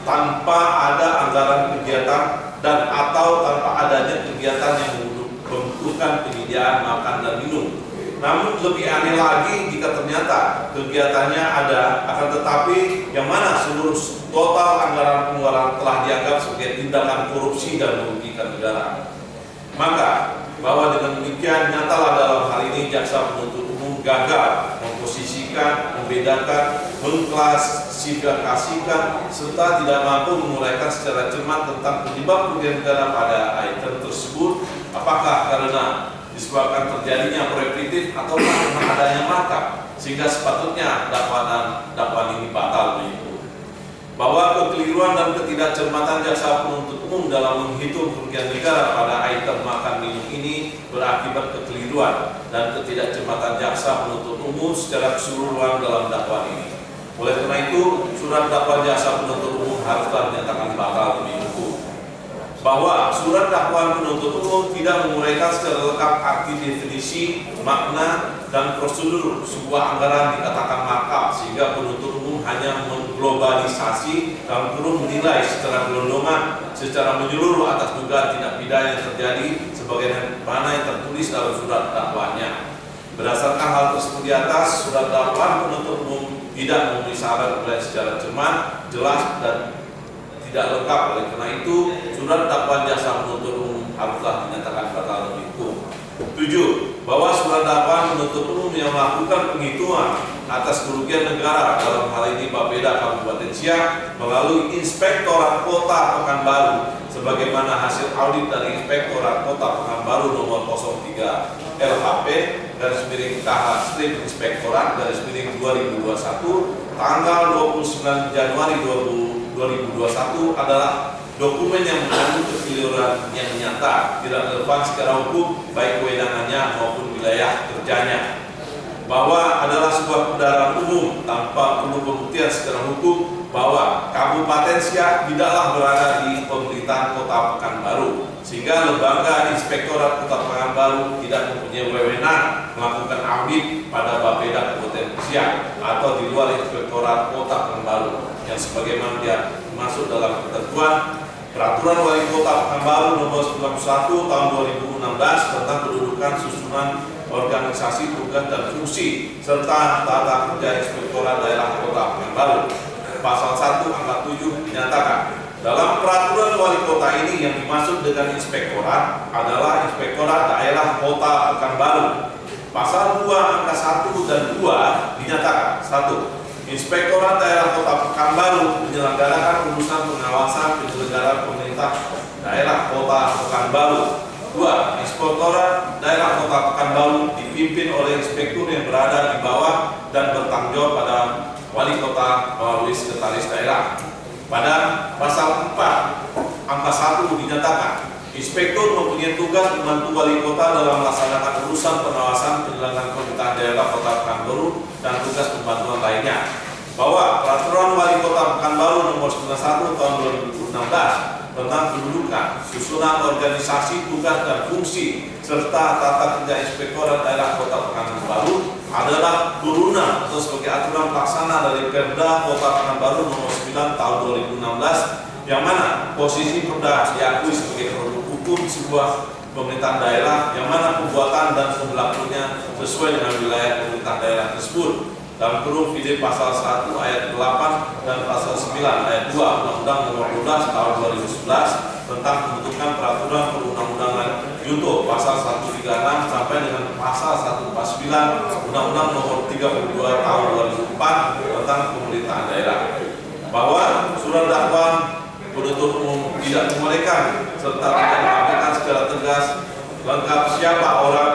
tanpa ada anggaran kegiatan dan atau tanpa adanya kegiatan yang membutuhkan penyediaan makan dan minum. Namun lebih aneh lagi jika ternyata kegiatannya ada, akan tetapi yang mana seluruh total anggaran pengeluaran telah dianggap sebagai tindakan korupsi dan merugikan negara. Maka bahwa dengan demikian nyatalah dalam hal ini jaksa penuntut umum gagal memposisikan, membedakan, mengklasifikasikan serta tidak mampu menguraikan secara cermat tentang penyebab kerugian negara pada item tersebut, apakah karena disebabkan terjadinya prohibitif atau karena adanya markup, sehingga sepatutnya dakwaan ini batal begitu. Bahwa kekeliruan dan ketidakcermatan jaksa penuntut umum dalam menghitung kerugian negara pada item makan minum ini berakibat kekeliruan dan ketidakcermatan jaksa penuntut umum secara keseluruhan dalam dakwaan ini. Oleh karena itu, surat dakwaan jaksa penuntut umum haruslah dinyatakan batal demi hukum. Bahwa surat dakwaan penuntut umum tidak menguraikan secara lengkap arti definisi, makna, dan prosedur sebuah anggaran dikatakan markup, sehingga penuntut umum hanya mengglobalisasi dan kurung menilai secara gelondongan, secara menyeluruh atas dugaan tindak pidana yang terjadi sebagaimana yang tertulis dalam surat dakwaannya. Berdasarkan hal tersebut di atas, surat dakwaan penuntut umum tidak memenuhi syarat penilaian secara cermat, jelas, dan tidak lengkap. Oleh karena itu, surat dakwaan jaksa penuntut umum haruslah dinyatakan batal demi hukum. 7. Bahwa surat dakwaan penuntut umum yang melakukan penghitungan atas kerugian negara, dalam hal ini Bapeda Kabupaten Siak, melalui Inspektorat Kota Pekanbaru sebagaimana hasil audit dari Inspektorat Kota Pekanbaru nomor 03 LHP /KH/Inspektorat /2021 tanggal 29 Januari 2021 adalah dokumen yang mengandung kekeliruan yang nyata, tidak relevan secara hukum baik kewenangannya maupun wilayah kerjanya. Bahwa adalah sebuah kendaraan umum tanpa perlu pembuktian secara hukum bahwa Kabupaten Siak tidaklah berada di pemerintahan Kota Pekanbaru, sehingga lembaga Inspektorat Kota Pekanbaru tidak mempunyai wewenang melakukan audit pada Bapeda Kabupaten Siak atau di luar Inspektorat Kota Pekanbaru yang sebagaimana dia masuk dalam ketentuan Peraturan Wali Kota Pekanbaru nomor 91 tahun 2016 tentang kedudukan, susunan, organisasi, tugas dan fungsi serta tata kerja Inspektorat Daerah Kota Pekanbaru. Pasal 1 angka 7 menyatakan dalam peraturan wali kota ini yang dimaksud dengan inspektorat adalah Inspektorat Daerah Kota Pekanbaru. Pasal 2 angka 1 dan 2 dinyatakan 1. Inspektorat Daerah Kota Pekanbaru menyelenggarakan urusan pengawasan penyelenggaraan pemerintah daerah Kota Pekanbaru. 2. Inspektorat Daerah Kota Pekanbaru dipimpin oleh inspektur yang berada di bawah dan bertanggung jawab pada wali kota melalui sekretaris daerah. Pada pasal 4 angka 1 dinyatakan inspektur mempunyai tugas membantu wali kota dalam melaksanakan urusan pengawasan penyelenggaraan pemerintahan daerah Kota Pekanbaru dan tugas pembantuan lainnya. Bahwa peraturan wali kota Pekanbaru nomor 91 tahun 2016 tentang kedudukan, susunan organisasi, tugas dan fungsi serta tata kerja Inspektorat Daerah Kota Pekanbaru adalah turunan atau sebagai aturan pelaksana dari Perda Kota Pekanbaru nomor 9 tahun 2016 yang mana posisi Perda diakui sebagai produk hukum sebuah pemerintahan daerah yang mana pembuatan dan pembelakuannya sesuai dengan wilayah pemerintahan daerah tersebut dalam kurung video pasal 1 ayat 8 dan pasal 9 ayat 2 Undang-Undang Nomor 12 Tahun 2011 tentang pembentukan peraturan perundang-undangan junto pasal 136 sampai dengan pasal 149 Undang-Undang Nomor 32 Tahun 2004 tentang pemerintahan daerah. Bahwa surat dakwaan penuntut umum tidak membolehkan serta tidak menyampaikan secara tegas lengkap siapa orang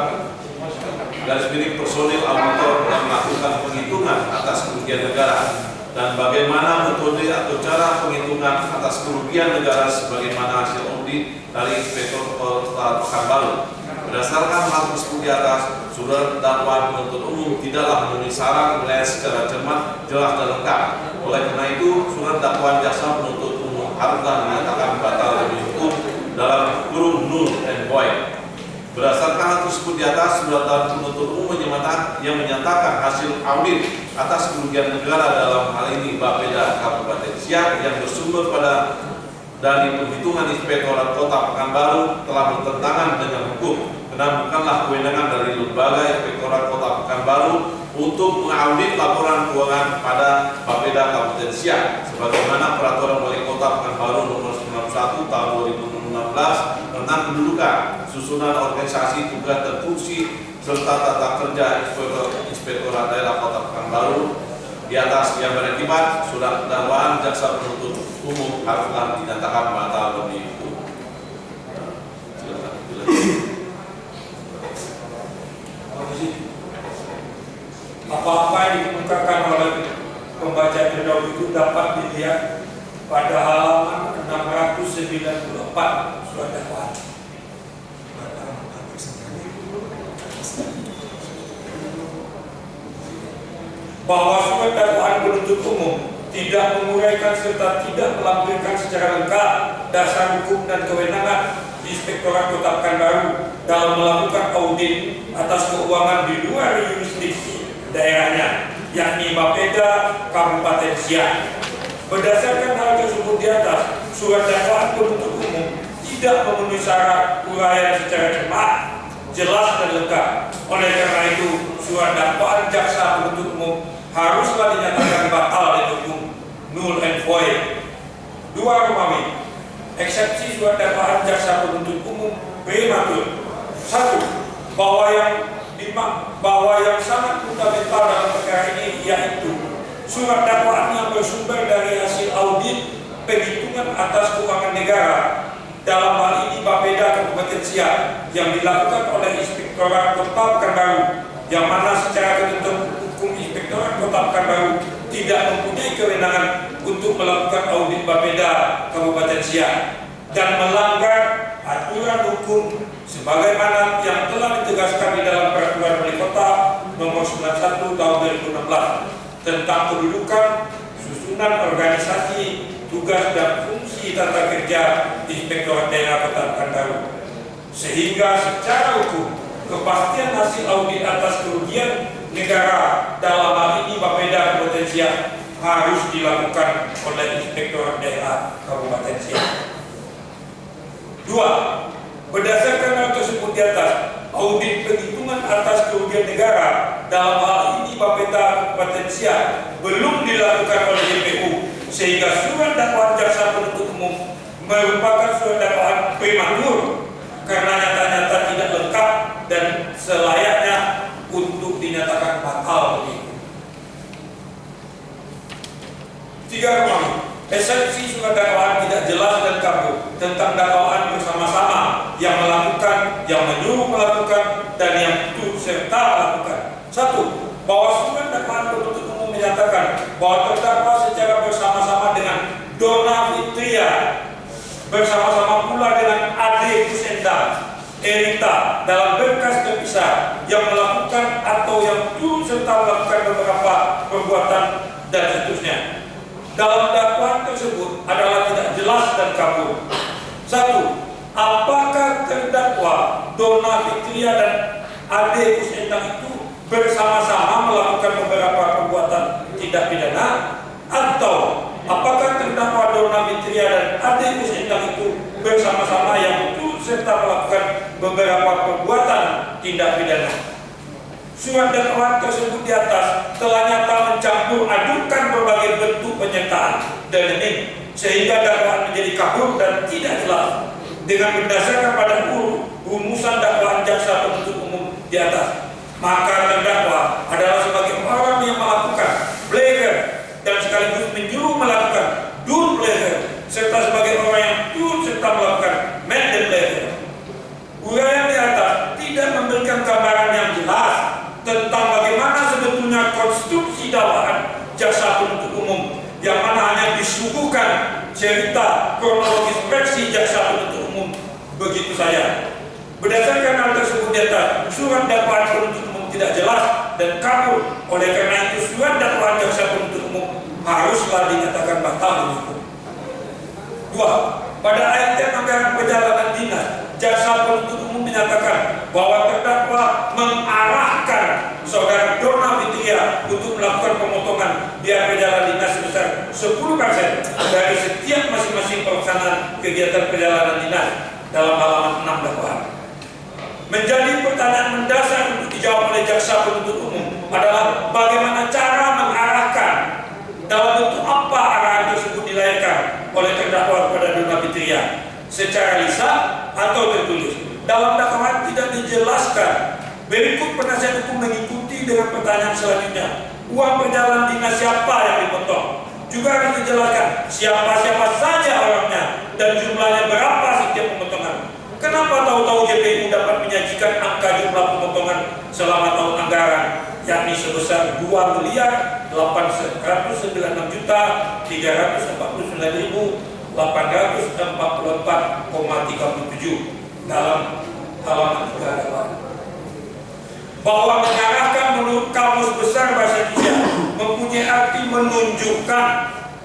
garis miring personil auditor yang melakukan penghitungan atas kerugian negara dan bagaimana metode atau cara penghitungan atas kerugian negara sebagaimana hasil audit dari Inspektor Kota Pekanbaru. Berdasarkan hal tersebut di atas, surat dakwaan penuntut umum tidaklah memenuhi syarat penilaian secara cermat, jelas dan lengkap. Oleh karena itu, surat dakwaan jaksa penuntut umum haruslah dinyatakan batal demi hukum dalam kurung null and void. Berdasarkan hal tersebut di atas, surat dakwaan penuntut umum yang menyatakan hasil audit atas kerugian negara dalam hal ini Bapeda Kabupaten Siak yang bersumber dari perhitungan Inspektorat Kota Pekanbaru telah bertentangan dengan hukum, karena bukanlah kewenangan dari lembaga Inspektorat Kota Pekanbaru untuk mengaudit laporan keuangan pada Bapeda Kabupaten Siak, sebagaimana Peraturan Wali Kota Pekanbaru Nomor 91 Tahun 2016 tentang kedudukan, susunan organisasi, tugas dan fungsi serta tata kerja Inspektorat Daerah Kota Pekanbaru. Di atas yang berakibat, surat dakwaan jaksa penuntut umum haruslah dinyatakan batal demi hukum. Apa-apa yang dikemukakan oleh pembaca terdahulu itu dapat dilihat pada halaman 694 surat dakwaan. Bahwa surat dakwaan penuntut umum tidak menguraikan serta tidak melampirkan secara lengkap dasar hukum dan kewenangan Inspektorat Kota Pekanbaru dalam melakukan audit atas keuangan di luar yurisdiksi daerahnya, yakni Bapeda Kabupaten Siak. Berdasarkan hal tersebut di atas, surat dakwaan penuntut umum tidak memenuhi syarat uraian secara cermat, jelas dan lengkap. Oleh karena itu, surat dakwaan jaksa penuntut umum haruslah dinyatakan batal dan hukum null and void. 2 Romawi, eksepsi surat dakwaan jaksa penuntut umum prematur. 1. Bahwa yang sangat fundamental dalam perkara ini yaitu surat dakwaan yang bersumber dari hasil audit penghitungan atas keuangan negara, dalam hal ini Bapeda Kabupaten Siak, yang dilakukan oleh Inspektorat Kota Pekanbaru, yang mana secara ketentuan hukum Inspektorat Kota Pekanbaru tidak mempunyai kewenangan untuk melakukan audit Bapeda Kabupaten Siak dan melanggar aturan hukum sebagaimana yang telah ditegaskan di dalam Peraturan Wali Kota Nomor 91 Tahun 2016 tentang kedudukan, susunan organisasi, tugas dan fungsi tata kerja Inspektorat Daerah Kota Pekanbaru, sehingga secara hukum kepastian hasil audit atas kerugian negara dalam hal ini Bapeda Kabupaten Siak harus dilakukan oleh Inspektorat Daerah Kabupaten Siak. 2. Berdasarkan hal tersebut di atas, audit penghitungan atas kerugian negara dalam hal ini Bapeda Kabupaten Siak belum dilakukan oleh JPU, sehingga surat dakwaan jaksa penuntut umum merupakan surat dakwaan prematur karena nyata-nyata tidak lengkap dan selayaknya untuk dinyatakan batal begitu. 3 Romawi, eksepsi surat dakwaan tidak jelas dan kabur tentang dakwaan bersama-sama yang melakukan, yang menyuruh melakukan, dan yang turut serta melakukan. 1. Bahwa surat dakwaan penuntut umum menyatakan bahwa terdakwa secara bersama-sama dengan Dona Fitria, bersama-sama pula dengan Ade Kusenda Erita dalam berkas terpisah yang melakukan atau yang turut serta melakukan beberapa perbuatan dan seterusnya. Dalam dakwaan tersebut adalah tidak jelas dan kabur. 1. Apakah terdakwa Dona Fitria dan Ade Kusenda itu bersama-sama melakukan beberapa perbuatan tindak pidana, atau apakah terdakwa Dona Fitria dan Ade Kusenda itu bersama-sama yang turut serta melakukan beberapa perbuatan tindak pidana. Surat dakwaan tersebut di atas telah nyata mencampur adukan berbagai bentuk penyertaan dan ini sehingga dakwaan menjadi kabur dan tidak jelas. Dengan berdasarkan pada rumusan dakwaan jaksa penuntut umum di atas, maka terdakwa adalah sebagai orang yang melakukan pleasure dan sekaligus menyuruh melakukan dun pleasure, serta sebagai orang yang turut serta melakukan made pleasure. Uraian di atas tidak memberikan gambaran yang jelas tentang bagaimana sebetulnya konstruksi dakwaan jaksa penuntut umum, yang mana hanya disuguhkan cerita kronologis versi jaksa penuntut umum begitu saja. Berdasarkan hal tersebut di atas, surat dakwaan penuntut umum tidak jelas dan kabur. Oleh karena itu, surat dakwaan jaksa penuntut umum haruslah dinyatakan batal demi hukum. 2. Pada ayat anggaran perjalanan dinas, jaksa penuntut umum menyatakan bahwa terdakwa mengarahkan saudara Dona Fitria untuk melakukan pemotongan biaya perjalanan dinas sebesar 10% dari setiap masing-masing pelaksanaan kegiatan perjalanan dinas dalam halaman 6 dakwaan. Menjadi pertanyaan mendasar untuk dijawab oleh jaksa penuntut umum adalah bagaimana cara mengarahkan, dalam bentuk apa arahan tersebut dilahirkan oleh terdakwa kepada Donna Fitria, secara lisan atau tertulis. Dalam dakwaan tidak dijelaskan. Berikut penasihat hukum mengikuti dengan pertanyaan selanjutnya. Uang perjalanan dinas siapa yang dipotong? Juga harus dijelaskan siapa-siapa saja orangnya dan jumlahnya berapa setiap pemotongan. Kenapa tahu-tahu JPU dapat menyajikan angka jumlah pemotongan selama tahun anggaran, yakni sebesar 2.849.349.844,37 dalam halaman 3 dakwaan. Bahwa mengarahkan menurut Kamus Besar Bahasa Indonesia mempunyai arti menunjukkan,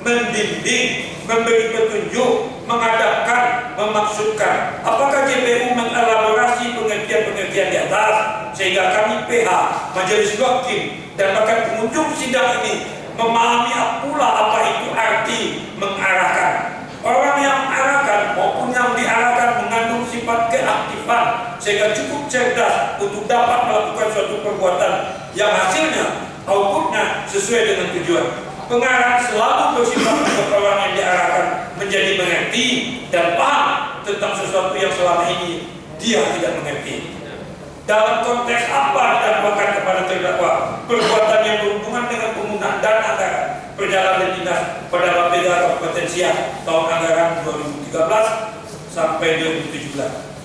membimbing, memberi petunjuk, menghadapkan, memaksudkan. Apakah JPU mengelaborasi pengertian-pengertian di atas sehingga kami PH, Majelis Hakim dan bahkan pengunjung sidang ini memahami pula apa itu arti mengarahkan. Orang yang mengarahkan maupun yang diarahkan mengandung sifat keaktifan sehingga cukup cerdas untuk dapat melakukan suatu perbuatan yang hasilnya, outputnya sesuai dengan tujuan. Pengarahan selalu bersifat untuk orang yang diarahkan menjadi mengerti dan paham tentang sesuatu yang selama ini dia tidak mengerti. Dalam konteks apa didakwakan kepada terdakwa? Perbuatan yang berhubungan dengan penggunaan dana anggaran perjalanan dinas pada Bapeda Kabupaten Siak tahun anggaran 2013 sampai 2017.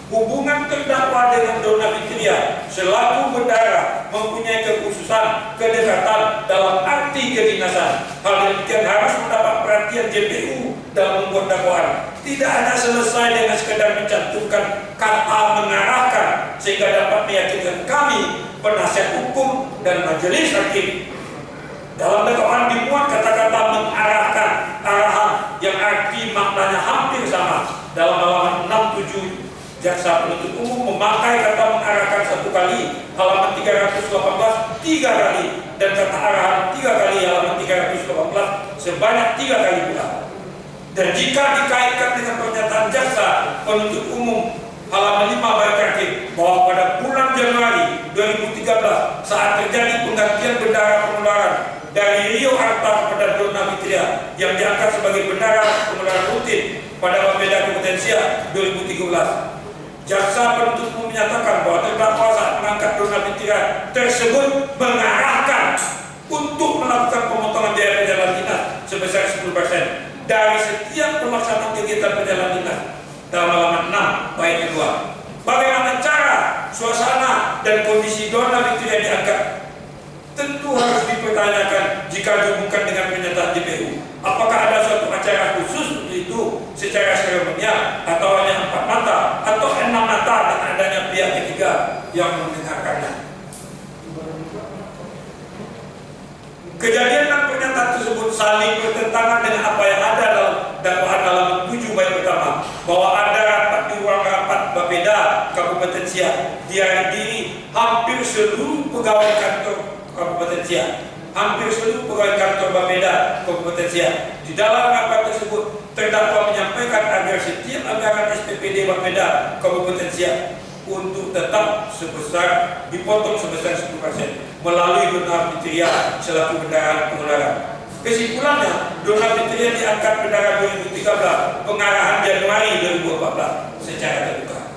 Hubungan terdakwa dengan Donna Fitria selaku bendahara mempunyai kekhususan kedekatan dalam arti kedinasan. Hal demikian harus mendapat perhatian JPU dalam membuat dakwaan. Tidak hanya selesai dengan sekedar mencantumkan kata mengarahkan sehingga dapat meyakinkan kami penasihat hukum dan majelis hakim. Dalam dakwaan dimuat kata-kata mengarahkan, arahan yang arti maknanya hampir sama. Dalam halaman 67 jaksa penuntut umum memakai kata mengarahkan 1 kali, halaman 318 3 kali, dan kata arahan 3 kali, halaman 318 sebanyak 3 kali pula. Dan jika dikaitkan dengan pernyataan jaksa penuntut umum halaman 5 baik terakhir bahwa pada bulan Januari 2013 saat terjadi penggantian bendahara pengeluaran dari Rio Arta kepada Donna Fitria yang diangkat sebagai bendahara pengeluaran rutin pada Bapeda Kabupaten Siak 2013, jaksa penuntut umum menyatakan bahwa terdakwa saat mengangkat Donna Fitria tersebut mengarahkan untuk melakukan pemotongan biaya perjalanan dinas sebesar 10% dari setiap pelaksanaan kegiatan perjalanan dinas dalam halaman 6 bait kedua. Bagaimana cara, suasana, dan kondisi Donna Fitria diangkat? Tentu harus dipertanyakan jika dihubungkan dengan pernyataan JPU. Apakah ada suatu acara khusus untuk itu secara seremonial atau hanya 4 mata atau 6 mata dan adanya pihak ketiga yang mendengarkannya? Kejadian dan pernyataan tersebut saling bertentangan dengan apa yang ada dalam dakwaan halaman 7 bait pertama, bahwa ada rapat di ruang rapat Bapeda Kabupaten Siak dihadiri hampir seluruh pegawai kantor Kabupaten Siak, hampir seluruh pegawai kantor Bapeda Kabupaten Siak. Di dalam rapat tersebut terdakwa menyampaikan agar setiap anggaran SPPD Bapeda Kabupaten Siak untuk tetap dipotong sebesar 10% melalui Donna Fitria selaku bendahara pengeluaran. Kesimpulannya, Donna Fitria diangkat bendahara 2013, pengarahan Januari 2014 secara terbuka.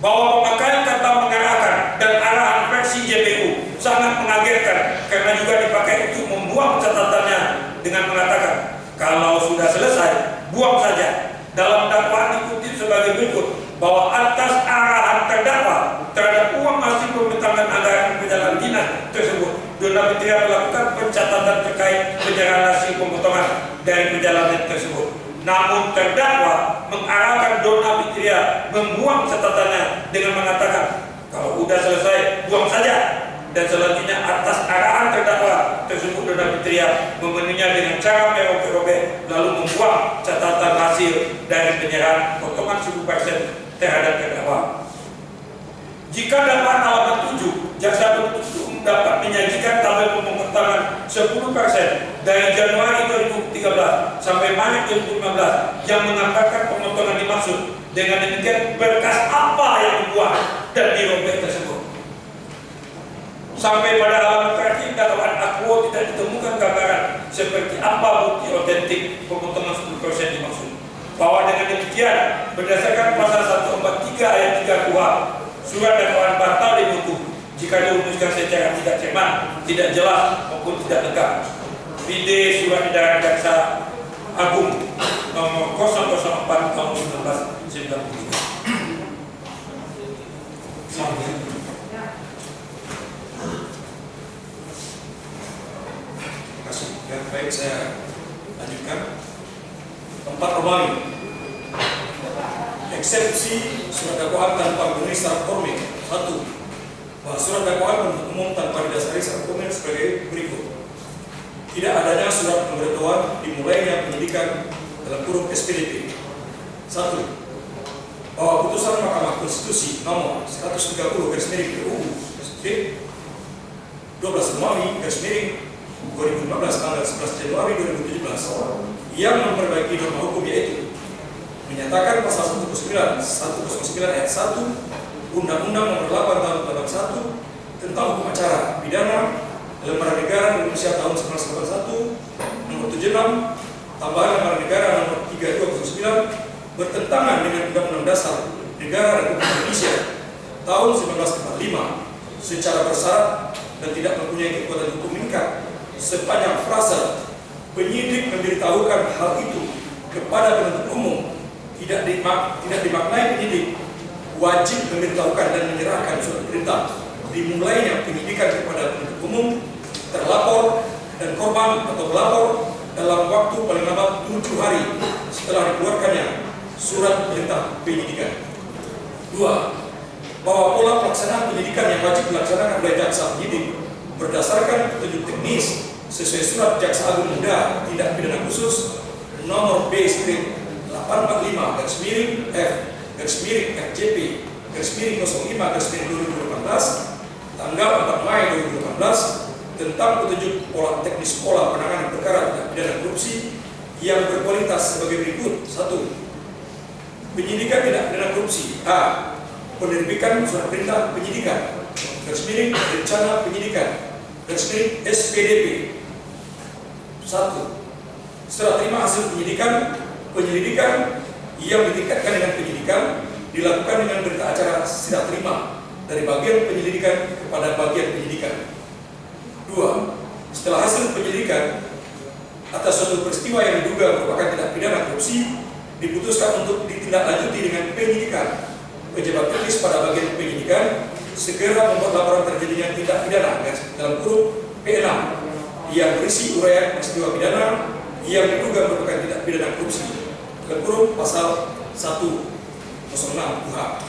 Bahwa pemakaian kata mengarahkan dan arahan versi JPU sangat mengagetkan karena juga dipakai untuk membuang catatannya dengan mengatakan kalau sudah selesai buang saja. Dalam dakwaan dikutip sebagai berikut bahwa atas arahan terdakwa terhadap uang hasil pembentangan anggaran perjalanan dinas tersebut, Donna Fitria melakukan pencatatan terkait penyerahan hasil pemotongan dari perjalanan tersebut. Namun terdakwa mengarahkan Donna Fitria membuang catatannya dengan mengatakan kalau sudah selesai buang saja. Dan selanjutnya atas arahan terdakwa tersebut Donna Fitria memenuhinya dengan cara merobek-robek lalu membuang catatan hasil dari penyerahan potongan 10% terhadap terdakwa. Jika dakwaan halaman 7 jaksa penuntut umum dapat menyajikan tabel pemotongan 10% dari Januari 2013 sampai Maret 2015 yang mengatakan pemotongan dimaksud. Dengan demikian berkas apa yang dibuat dan dirobek tersebut. Sampai pada halaman terakhir dakwaan Akwo tidak ditemukan gambaran seperti apa bukti otentik pemotongan 10% dimaksud. Bahwa dengan demikian berdasarkan pasal 143 ayat 3 KUHP, surat dakwaan batal dimutu jika dirumuskan secara tidak cermat, tidak jelas maupun tidak lengkap. Vide surat edaran Jaksa Agung nomor 004 tahun 1993. Baik, saya lanjutkan. 4 Romawi. Eksepsi surat dakwaan tanpa memenuhi syarat formil. 1. Bahwa surat dakwaan penuntut umum tanpa didasari syarat formil sebagai berikut. Tidak adanya surat pemberitahuan dimulainya penyidikan dalam kurung SPDP. 1. Bahwa putusan Mahkamah Konstitusi nomor 130/PUU 12 Romawi /2015 tanggal 11 Januari 2017 yang memperbaiki norma hukum, yaitu menyatakan pasal 109 ayat 1 Undang-Undang Nomor 8 Tahun 1981 tentang hukum acara pidana Lembaga Negara Indonesia tahun 1981 nomor 76 tambahan Lembaga Negara nomor 3209 bertentangan dengan Undang-Undang Dasar Negara Republik Indonesia tahun 1945 secara bersyarat dan tidak mempunyai kekuatan hukum mengikat. Sepanjang frase penyidik memberitahukan hal itu kepada penuntut umum tidak dimaknai penyidik wajib memberitahukan dan menyerahkan surat perintah dimulainya penyidikan kepada penuntut umum, terlapor dan korban atau pelapor dalam waktu paling lambat 7 hari setelah dikeluarkannya surat perintah penyidikan. 2. Bahwa pola pelaksanaan penyidikan yang wajib dilaksanakan oleh jaksa penyidik berdasarkan petunjuk teknis sesuai surat Jaksa Agung Muda Tindak Pidana Khusus nomor B-3-845-FJP-05-2018 tanggal 4 Mei 2018 tentang petunjuk pola teknis pola penanganan perkara tindak pidana korupsi yang berkualitas sebagai berikut. 1. Penyidikan tindak pidana korupsi. A. Penerbitan surat perintah penyidikan rencana penyidikan SPDP. 1. Setelah terima hasil penyelidikan yang ditingkatkan dengan penyidikan dilakukan dengan berita acara serah terima dari bagian penyelidikan kepada bagian penyidikan. 2. Setelah hasil penyelidikan atas suatu peristiwa yang diduga merupakan tindak pidana korupsi diputuskan untuk ditindaklanjuti dengan penyidikan. Pejabat teknis pada bagian penyidikan segera membuat laporan terjadinya tindak pidana dalam kurung P6 yang berisi uraian peristiwa pidana yang diduga merupakan tindak pidana korupsi dalam kurung pasal 106 KUHP.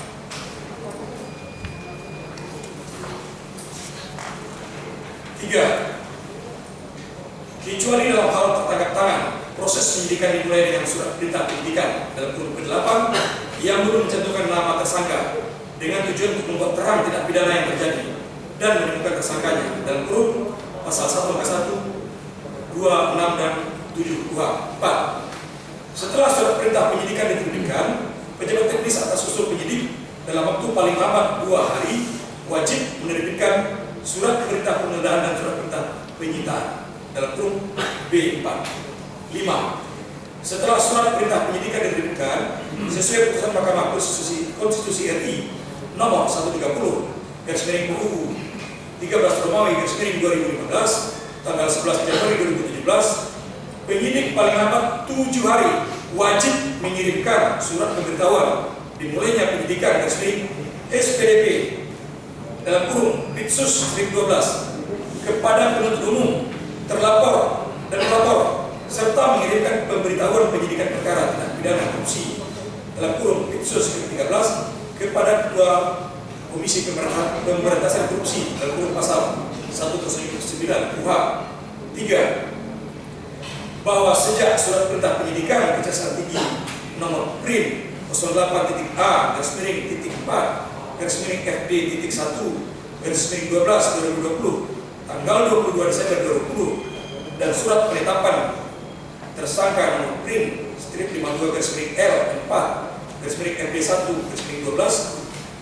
3. Kecuali dalam hal tertangkap tangan, proses penyidikan dimulai dengan surat perintah penyidikan dalam kurung P8 yang belum mencantumkan nama tersangka dengan tujuan untuk membuat terang tindak pidana yang terjadi dan menemukan tersangkanya dalam kurung pasal 1 angka 1, 2, 6 dan 7 KUHP. 4. Setelah surat perintah penyidikan diterbitkan, pejabat teknis atas usul penyidik dalam waktu paling lambat 2 hari wajib menerbitkan surat perintah penggeledahan dan surat perintah penyitaan dalam kurung B4. 5. Setelah surat perintah penyidikan diterbitkan sesuai putusan Mahkamah Konstitusi RI nomor 130/PUU 13 Romawi /2015 tanggal 11 Januari 2017, penyidik paling lambat 7 hari wajib mengirimkan surat pemberitahuan dimulainya penyidikan SPDP dalam kurung Bitsus 12 kepada penuntut umum, terlapor dan pelapor serta mengirimkan pemberitahuan penyidikan perkara tindak pidana korupsi dalam kurung Bitsus 13 kepada Ketua Komisi Pemberantasan Korupsi dalam kurung pasal 109 KUHP. 3. Bahwa sejak surat perintah penyidikan Kejaksaan Tinggi nomor PRIN 08.A/4/FD.1/12/2020 tanggal 22 Desember 2020 dan surat penetapan tersangka nomor print strip 52/L4/MB1/12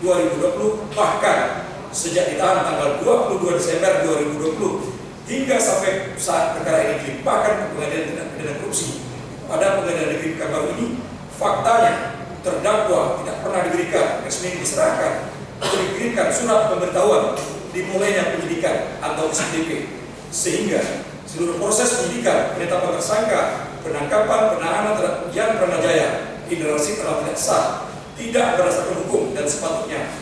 2020, bahkan sejak ditahan tanggal 22 Desember 2020 hingga sampai saat perkara ini dilimpahkan ke Pengadilan Tindak Pidana Korupsi pada Pengadilan Negeri Pekanbaru ini, faktanya terdakwa tidak pernah diberikan resmi diserahkan atau dikirimkan surat pemberitahuan dimulainya penyidikan atau SDP, sehingga seluruh proses penyidikan, penetapan tersangka, penangkapan, penahanan terhadap Yan Pranajaya Indra Rashid adalah tidak sah, tidak berdasarkan hukum dan sepatutnya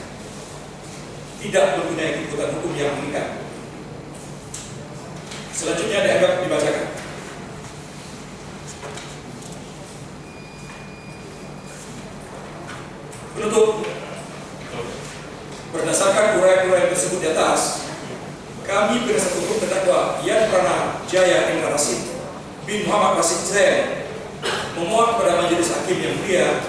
tidak mempunyai kekuatan hukum yang mengikat. Selanjutnya dianggap dibacakan. Penutup, berdasarkan uraian-uraian tersebut di atas, kami penasihat hukum terdakwa Yan Pranajaya Indra Rashid bin Muhammad Rashid Zain memohon kepada majelis hakim yang mulia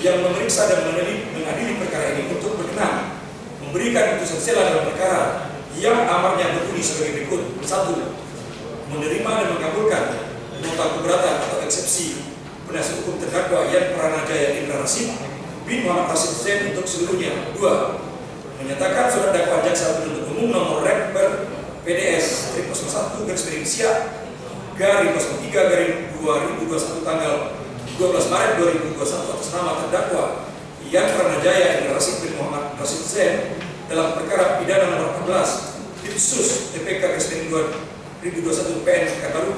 yang memeriksa dan mengadili perkara ini untuk berkenan memberikan putusan sela dalam perkara yang amarnya berbunyi sebagai berikut: 1. Menerima dan mengabulkan nota keberatan atau eksepsi penasihat hukum terdakwa Yan Pranajaya Indra Rashid bin Muhammad Rashid Zain untuk seluruhnya. 2. Menyatakan surat dakwaan jaksa penuntut umum nomor Rekber PDS 01/03/2021 tanggal 12 Maret 2021 atas nama terdakwa Yan Pranajaya Indra Rashid bin Muhammad Rashid Zain dalam perkara pidana nomor 14 Tipsus TPK Garis 2021 PN Pekanbaru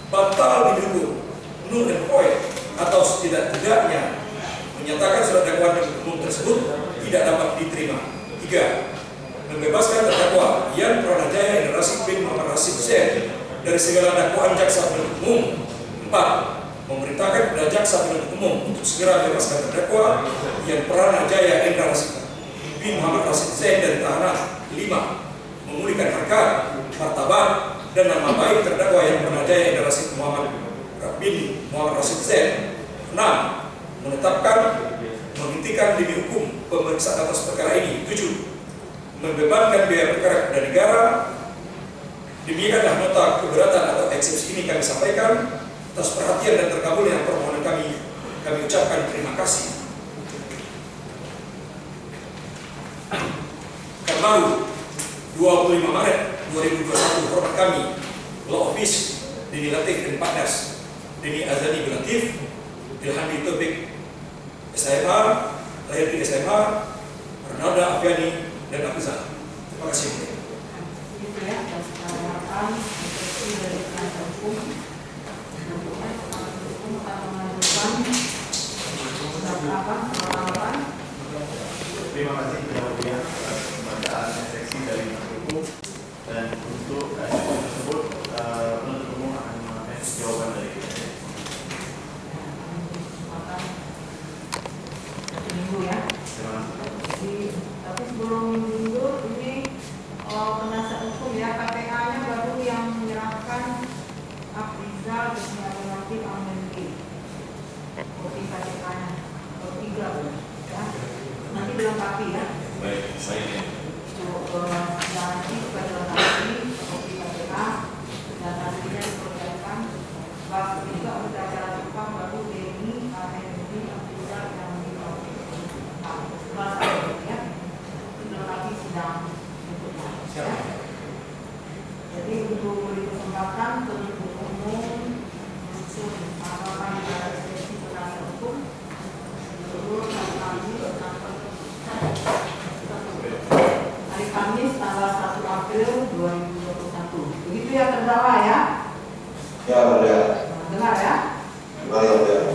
batal dihukum null and void atau setidak-tidaknya menyatakan surat dakwaan umum tersebut tidak dapat diterima. 3. Membebaskan terdakwa Yan Pranajaya Indra Rashid bin Muhammad Rashid Zain dari segala dakwaan jaksa penuntut umum. 4. Memerintahkan kepada jaksa penuntut umum untuk segera bebaskan terdakwa Yan Pranajaya Indra Rashid bin Muhammad Rashid Zain dari tahanan. 5. Memulihkan harkat, martabat, dan nama baik terdakwa Yan Pranajaya Indra Rashid bin Muhammad Rashid Zain. 6. Menetapkan menghentikan demi hukum pemeriksaan atas perkara ini. 7. Membebankan biaya perkara kepada negara. Demikianlah nota keberatan atau eksepsi ini kami sampaikan. Atas perhatian dan terkabulnya permohonan kami ucapkan terima kasih. Pekanbaru, 25 Maret 2021. Hormat kami, Law Office Dini Latif dan Partners Dini Azani bin Latif, Ilhami Topik SMH, Lahirti SMH, Renalda Afiani, dan Afizah. Terima kasih. Itu ya, atas pengamatan eksepsi dari penasihat hukum. Hukum akan mengajukan pengawalan. Terima kasih Yang Mulia atas pembacaan eksepsi dari penasihat hukum, dan untuk eksepsi tersebut penuntut umum akan mengambil jawaban dari kita. Minggu ya. Tapi sebelum minggu ini penasihat hukum ya, KPA-nya baru yang menyerahkan Afrizal dan Abdul Amenti. Kopi KPA-nya, kopi 3 ya. Nanti dilengkapi ya. Baik, saya Nanti kepada nanti kopi KPA dan nantinya diperlihatkan. Bahkan juga ada acara Jepang baru Deni Amenti Afrizal yang ya, dilengkapi sidang berikutnya. Ya. Jadi untuk beri kesempatan penuntut umum untuk apa di dalam sesi penasihat hukum seluruh hari Kamis tanggal 1 April 2021. Begitu ya terdakwa ya? Ya, Mulia. Dengar ya? Dengar ya, Mulia.